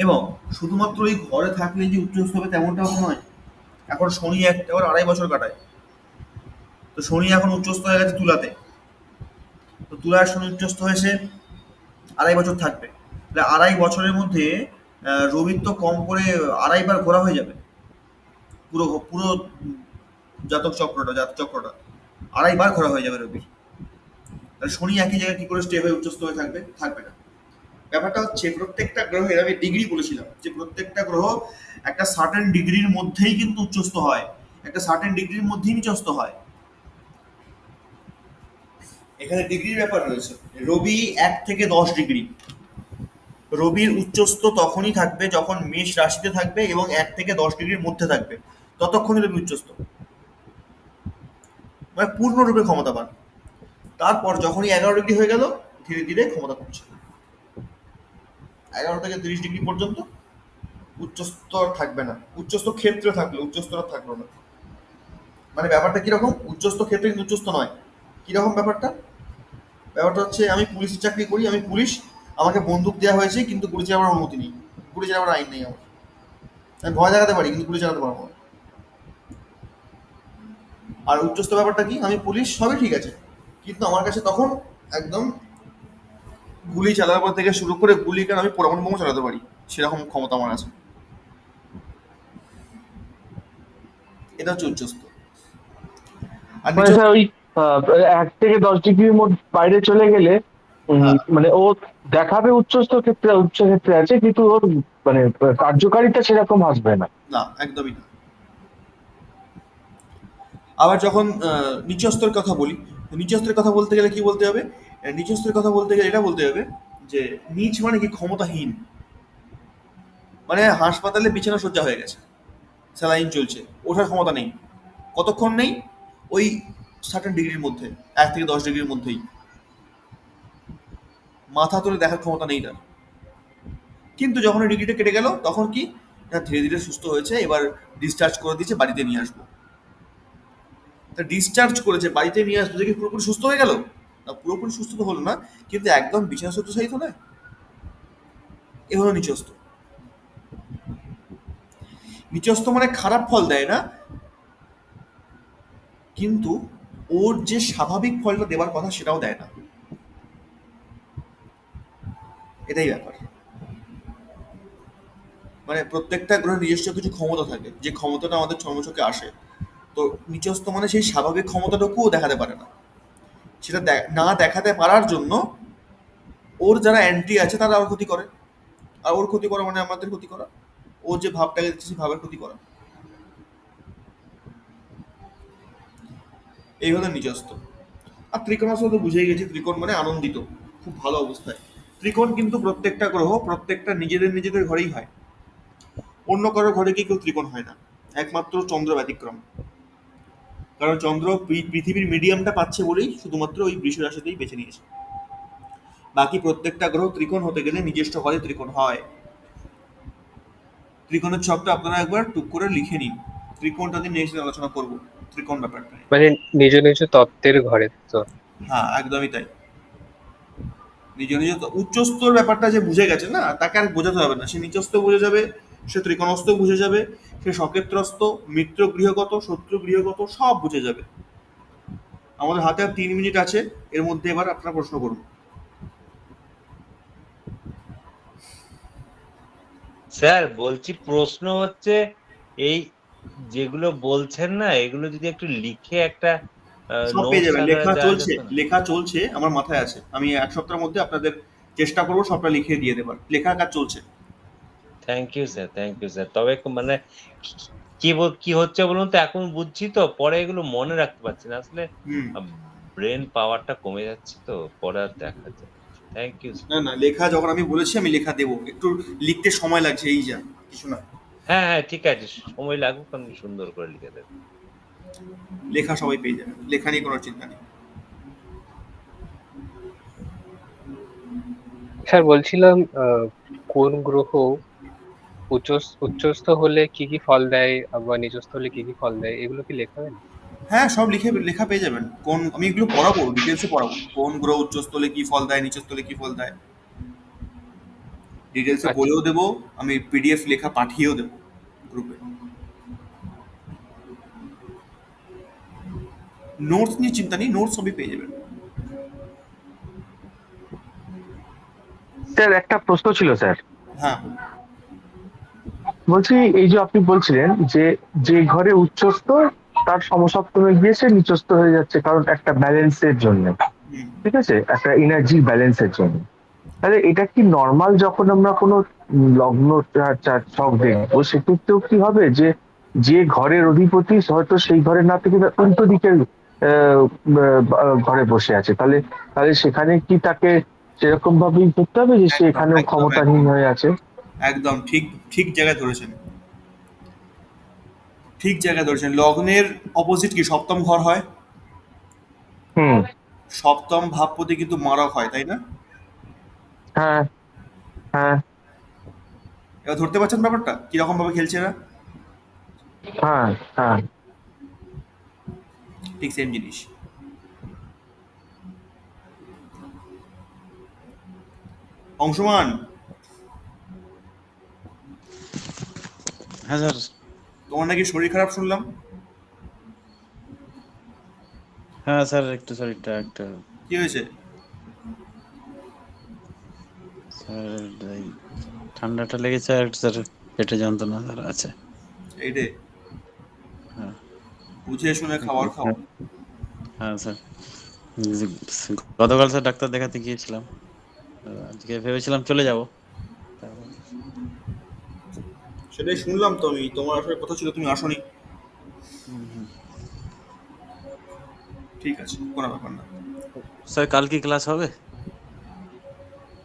এবং শুধুমাত্র এই ঘরে থাকলে যে উচ্চস্থ হবে তেমনটাও নয়। এখন শনি একটা 2.5 বছর কাটায়, তো শনি এখন উচ্চস্থ হয়ে গেছে তুলাতে, তো তুলার শনি উচ্চস্থ হয়েছে 2.5 বছর থাকবে, তাহলে 2.5 বছরের মধ্যে রবির তো কম করে 2.5 বার ঘোরা হয়ে যাবে, পুরো পুরো জাতক চক্রটা 2.5 বার ঘোরা হয়ে যাবে রবির। তাহলে শনি একই জায়গায় কি করে স্টে হয়ে উচ্চস্থ হয়ে থাকবে? থাকবে না। ব্যাপারটা হচ্ছে প্রত্যেকটা গ্রহের, আমি ডিগ্রি বলেছিলাম যে প্রত্যেকটা গ্রহ একটা সার্টেন ডিগ্রির মধ্যেই কিন্তু উচ্চস্থ হয়, একটা সার্টেন ডিগ্রির মধ্যেই নিচস্থ হয়। এখানে ডিগ্রির ব্যাপার রয়েছে। রবি 1 থেকে 10 ডিগ্রি, রবির উচ্চস্থ তখনই থাকবে যখন মেষ রাশিতে থাকবে এবং 1 থেকে 10 ডিগ্রির মধ্যে থাকবে, ততক্ষণই রবি উচ্চস্থ, মানে পূর্ণরূপে ক্ষমতা পান। তারপর যখনই 11 ডিগ্রি হয়ে গেল, ধীরে ধীরে ক্ষমতা কমছে। 11 থেকে 30 ডিগ্রি পর্যন্ত উচ্চস্থ থাকবে না, উচ্চস্থ ক্ষেত্রে থাকলো, উচ্চস্থরা থাকলো না। মানে ব্যাপারটা কিরকম? উচ্চস্থ ক্ষেত্রে কিন্তু উচ্চস্থ নয়। কিরকম ব্যাপারটা? ব্যাপারটা হচ্ছে আমি পুলিশের চাকরি করি, আমি পুলিশ, আমাকে বন্দুক দেওয়া হয়েছে কিন্তু গুলি চালাবার অনুমতি নেই, গুলি চালাবার আইন নেই আমার। আমি ভয় দেখাতে পারি কিন্তু গুলি চালাতে পারবো না। আর উচ্চস্থ ব্যাপারটা কি? আমি পুলিশ, সবই ঠিক আছে, কিন্তু আমার কাছে তখন একদম গুলি চালাবার থেকে শুরু করে গুলি কেন আমি পরমাণু বোমা চালাতে পারি, সেরকম ক্ষমতা আমার আছে। এটা হচ্ছে উচ্চস্থ। আর মানে স্যার ওই 1 থেকে 10 ডিগ্রির মধ্যে বাইরে চলে গেলে হ্যাঁ, মানে ও দেখাবে উচ্চস্থ ক্ষেত্রে উচ্চ ক্ষেত্রে আছে, কিন্তু ওর মানে কার্যকারিতা সেরকম আসবে না। না একদমই না। আবার যখন নিচস্থের কথা বলি, নিচস্থের কথা বলতে গেলে কি বলতে হবে? নিচস্থের কথা বলতে গেলে এটা বলতে হবে যে নিচ মানে কি? ক্ষমতাহীন, মানে হাসপাতালে বিছানা সজ্জা হয়ে গেছে, স্যালাইন চলছে, ওঠার ক্ষমতা নেই। কতক্ষণ নেই? ওই সার্টেন ডিগ্রির মধ্যে, 1 থেকে 10 ডিগ্রির মধ্যেই। মাথা তুলে দেখার ক্ষমতা নেই তার। কিন্তু যখন ওই ডিগ্রিটা কেটে গেল তখন কি? না, ধীরে ধীরে সুস্থ হয়েছে, এবার ডিসচার্জ করে দিয়েছে, বাড়িতে নিয়ে আসবো। তা ডিসচার্জ করেছে, বাড়িতে নিয়ে আসবো, দেখি পুরোপুরি সুস্থ হয়ে গেল? না, পুরোপুরি সুস্থ তো হলো না, কিন্তু একদম বিছানা শয্যাশায়ী তো নয়। এ হলো নিচস্থ। নিচস্থ মানে খারাপ ফল দেয় না, কিন্তু ওর যে স্বাভাবিক ফলটা দেওয়ার কথা সেটাও দেয় না। এটাই ব্যাপার। মানে প্রত্যেকটা গ্রহের নিজস্ব কিছু ক্ষমতা থাকে, যে ক্ষমতাটা আমাদের চর্মচোখে আসে। তো নিচস্থ মানে সেই স্বাভাবিক ক্ষমতাটুকুও দেখাতে পারে না। সেটা না দেখাতে পারার জন্য ওর যারা অ্যান্টি আছে তারা ওর ক্ষতি করে, আর ওর ক্ষতি করা মানে আমাদের ক্ষতি করা। ও ও যে ভাবটাকে দেখছে সেই ভাবের ক্ষতি করা, এই হলো নিজস্ব। আর ত্রিকোণস্থ তো বুঝেই গেছি, ত্রিকোণ মানে আনন্দিত, খুব ভালো অবস্থায়। ত্রিকোণ কিন্তু প্রত্যেকটা গ্রহ প্রত্যেকটা নিজেদের নিজেদের ঘরেই হয়, অন্য কারোর ঘরে কি কেউ ত্রিকোণ হয় না, একমাত্র চন্দ্র ব্যতিক্রম। কারণ চন্দ্র পৃথিবীর মিডিয়ামটা পাচ্ছে বলেই শুধুমাত্র ওই বৃষ রাশিতেই বেছে নিয়েছে। বাকি প্রত্যেকটা গ্রহ ত্রিকোণ হতে গেলে নিজস্ব ঘরে ত্রিকোণ হয়। ত্রিকোণের ছকটা আপনারা একবার টুক করে লিখে নিন, ত্রিকোণটা দিন নেক্সট আলোচনা করব, ত্রিকোণ ব্যাপারটা নিয়ে। মানে নিজ নিজ তত্ত্বের ঘরে তো। হ্যাঁ একদমই তাই। নিজ নিজ উচ্চস্তর ব্যাপারটা যে বুঝে গেছে না, তাকে আর বোঝাতে হবে না, সে নিচস্থ বুঝে যাবে, সে ত্রিকোণস্থ বুঝে যাবে, সে সকেত্রস্থ, মিত্র গৃহগত, শত্রু গৃহগত সব বুঝে যাবে। আমাদের হাতে আর 3 মিনিট আছে, এর মধ্যে এবার আপনারা প্রশ্ন করুন। স্যার বলছি, প্রশ্ন হচ্ছে এই যেগুলো বলছেন না, এগুলো যদি একটু লিখে একটা সব পেয়ে নোটস যাবেন, আকারে লেখা দেওয়া চলছে, যেত না? লেখা চলছে, আমার মাথায় আছে, আমি 1 সপ্তাহের মধ্যে আপনাদের চেষ্টা করবো সবটা লিখে দিয়ে দেবার, লেখার কাজ চলছে। Thank you sir, thank you sir. তবে মানে কি হচ্ছে বলুন তো, এখন বুঝছি তো, পরে এগুলো মনে রাখতে পারছি না আসলে। হুম। ব্রেন পাওয়ারটা কমে যাচ্ছে তো, পরে আর দেখা যায়। Thank you. না না, লেখা যখন আমি বলেছি আমি লেখা দেবো, একটু লিখতে সময় লাগছে এই যা, কিছু না। হ্যাঁ হ্যাঁ, ঠিক আছে, সময় লাগুক, আমি সুন্দর করে লিখে দেবো। লেখা সবাই পেয়ে যাবে, লেখা নিয়ে কোনো চিন্তা নেই। স্যার বলছিলাম, কোন গ্রহ উচ্চ উচ্চস্থ হলে কি কি ফল দেয়, আবার নিচস্থ হলে কি কি ফল দেয়, এগুলো কি লেখা হয় না? হ্যাঁ সব লিখে লেখা পেয়ে যাবেন, কোন আমি এগুলো পড়াবো, ডিটেলসে পড়াবো, কোন গ্রহ উচ্চস্থলে কি ফল দেয়, নিচস্থলে কি ফল দেয়, ডিটেলসে আচ্ছা। বলেও দেবো, আমি পিডিএফ লেখা পাঠিয়েও দেবো গ্রুপে। নোটস নিয়ে চিন্তা নেই, নোটস সবই পেয়ে যাবেন। স্যার একটা প্রশ্ন ছিল স্যার। হ্যাঁ বলছি, এই যে আপনি বলছিলেন যে যে ঘরে উচ্চস্থ তার সমসপ্তমে গিয়ে সে নিচস্থ হয়ে যাচ্ছে, কারণ একটা ব্যালেন্সের জন্য, হুম। ঠিক আছে, একটা এনার্জি ব্যালেন্সের জন্য। তাহলে এটা কি নর্মাল যখন আমরা কোনো লগ্ন ছক দেখবো, সেক্ষেত্রেও কি হবে যে যে ঘরের অধিপতি হয়তো সেই ঘরে না থেকে তার উল্টো দিকের ঘরে বসে আছে, তাহলে তাহলে সেখানে কি তাকে সেরকম ভাবেই করতে হবে যে সে একদম এখানেও একদম ক্ষমতাহীন একদম হয়ে আছে? একদম ঠিক, ঠিক জায়গায় ধরেছেন, ঠিক জায়গায় ধরেছেন। লগ্নের অপোজিট কি সপ্তম ঘর হয়, হুম। সপ্তম ভাবপতি কিন্তু মারক হয়, তাই না? হ্যাঁ। হ্যাঁ। এবার ধরতে পারছেন ব্যাপারটা কিরকম ভাবে খেলছে এরা, হ্যাঁ। হ্যাঁ। ঠিক সেম জিনিস। অংশমান, হ্যাঁ স্যার। তোমার নাকি শরীর খারাপ শুনলাম, হ্যাঁ স্যার, একটু শরীরটা একটা কি হয়েছে? স্যার এই ঠান্ডাটা লেগেছে, আর একটু স্যার পেটে যন্ত্রণা স্যার আছে। এই রে, হ্যাঁ। বুঝে শুনে খাবার খাও। হ্যাঁ স্যার, গতকাল স্যার ডাক্তার দেখাতে গিয়েছিলাম, আজকে ভেবেছিলাম চলে যাব। সেটাই শুনলাম তো, আমি তোমার আসলে কথা ছিল তুমি আসোনি। ঠিক আছে, কোনো ব্যাপার না। স্যার কাল কি ক্লাস হবে?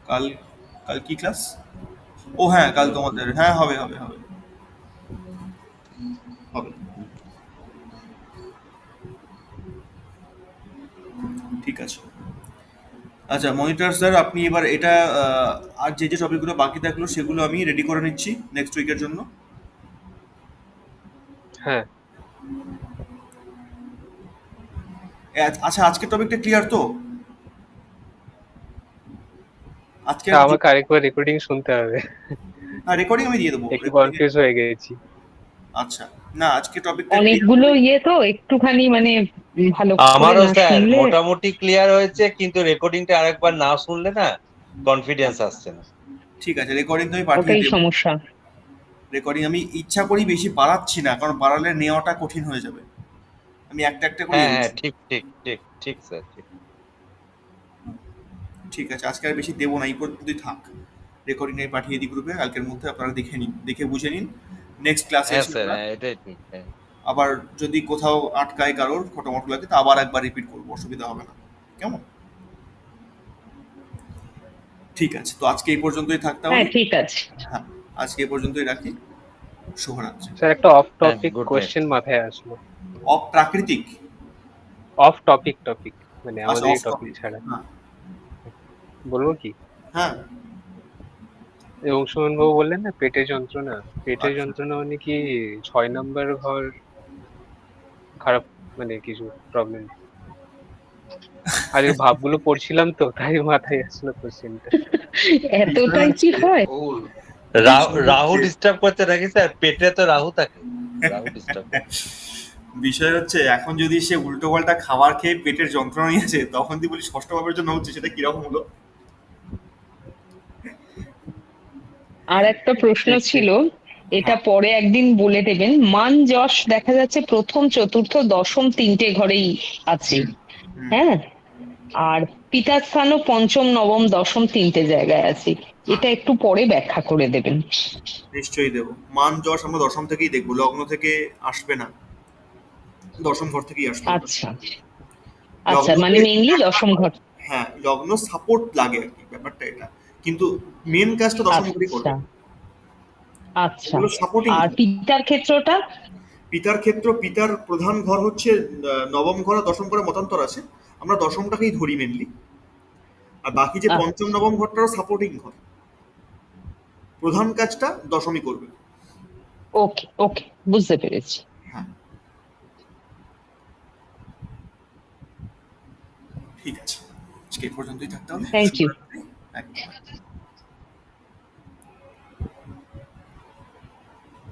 কাল, কাল কি ক্লাস? ও হ্যাঁ কাল তোমাদের, হ্যাঁ হবে হবে হবে হবে, ঠিক আছে। আচ্ছা মনিটর স্যার, আপনি এবার এটা আর যে যে টপিকগুলো বাকি থাকলো সেগুলো আমি রেডি করে নিচ্ছি নেক্সট উইকের জন্য। হ্যাঁ। আচ্ছা আজকের টপিকটা ক্লিয়ার তো? আজকে তা আমাকে আরেকবার রেকর্ডিং শুনতে হবে, হ্যাঁ রেকর্ডিং আমি দিয়ে দেবো, একটু রেকর্ডিং। কনফিউজ হয়ে গেছি। আচ্ছা, না আজকে টপিকটা অনেকগুলো ইয়ে তো একটুখানি মানে ভালো করে আমারও না স্যার শুনলে। মোটামুটি ক্লিয়ার হয়েছে, কিন্তু রেকর্ডিংটা আরেকবার না শুনলে না কনফিডেন্স আসছে না। ঠিক আছে, রেকর্ডিং তো আমি পাঠিয়ে ওটাই দেবো। সমস্যা। রেকর্ডিং আমি ইচ্ছা করি বেশি বাড়াচ্ছি না, কারণ বাড়ালে নেওয়াটা কঠিন হয়ে যাবে, আমি একটা একটা করে হ্যাঁ দিয়ে হ্যাঁ, দিচ্ছি। ঠিক ঠিক ঠিক ঠিক স্যার, ঠিক। ঠিক আছে, আজকে আর বেশি দেবো না, এই পর্যন্তই থাক। রেকর্ডিং আমি পাঠিয়ে দিই গ্রুপে কালকের মধ্যে, আপনারা দেখে নিন, দেখে বুঝে নিন। নেক্সট ক্লাসে হ্যাঁ এসে স্যার, আমরা হ্যাঁ এটাই ঠিক। হ্যাঁ আবার যদি কোথাও আটকায় কারোর খটোমটো লাগে তা আবার একবার রিপিট করবো, অসুবিধা হবে না। কেমন? ঠিক আছে, তো আজকে এই পর্যন্তই থাক হ্যাঁ তাহলে। ঠিক আছে। হ্যাঁ, আজকে এই পর্যন্তই রাখি। শুভরাত্রি। স্যার একটা অফ হ্যাঁ, টপিক গুড নাইট। কোয়েশ্চেন মাথায় আসলো। অপ্রাকৃতিক, অফ টপিক মানে আচ্ছা আমাদের অফ এই টপিক টপিক, ছাড়া হ্যাঁ বলবো কি? হ্যাঁ এবং সুমন বাবু বললেন না পেটের যন্ত্রণা, পেটের আচ্ছা। যন্ত্রণা মানে কি 6 নম্বর ঘর খারাপ, মানে কিছু প্রবলেম? আজকে ভাবগুলো পড়ছিলাম তো তাই মাথায় আসলো কোশ্চেনটা। এতটাই কি হয়? রাহু ডিস্টার্ব করছে নাকি স্যার? পেটে তো রাহু থাকে, রাহু ডিস্টার্ব। বিষয় হচ্ছে এখন যদি সে উল্টো পাল্টা খাবার খেয়ে পেটের যন্ত্রণা নিয়েছে, তখন তুই বলি ষষ্ঠ ভাবের জন্য হচ্ছে, সেটা কিরকম হলো? আর একটা প্রশ্ন ছিল, এটা পরে একদিন বলে দেবেন। মান যশ দেখা যাচ্ছে প্রথম, চতুর্থ, দশম তিনটে ঘরেই আছে, হুম, হ্যাঁ, আর পিতার স্থানও পঞ্চম, নবম, দশম তিনটে জায়গায় আছে। এটা একটু পরে ব্যাখ্যা করে দেবেন। নিশ্চয়ই দেবো। মান যশ আমরা দশম থেকেই দেখবো, লগ্ন থেকে আসবে না, দশম ঘর থেকেই আসবে ওটা। আচ্ছা আচ্ছা, মানে লগ্নতে মেইনলি দশম ঘর। হ্যাঁ, লগ্ন সাপোর্ট লাগে আর কি, ব্যাপারটা এটা, কিন্তু মেন কাজটা দশম ঘরই করবে। আচ্ছা আচ্ছা। এগুলো সাপোর্টিং। আর পিতার ক্ষেত্রটা? পিতার ক্ষেত্র, পিতার প্রধান ঘর হচ্ছে নবম ঘর আর দশম ঘরে মতান্তর আছে, আমরা দশমটাকেই ধরি মেনলি। আর বাকি যে পঞ্চম নবম ঘরটারও সাপোর্টিং ঘর, প্রধান কাজটা দশমী করবে। ওকে ওকে, বুঝতে পেরেছি। হ্যাঁ, ঠিক আছে, আজকে এই পর্যন্তই থাকতে হবে। Thank you. শুভরাত্রি। একদম।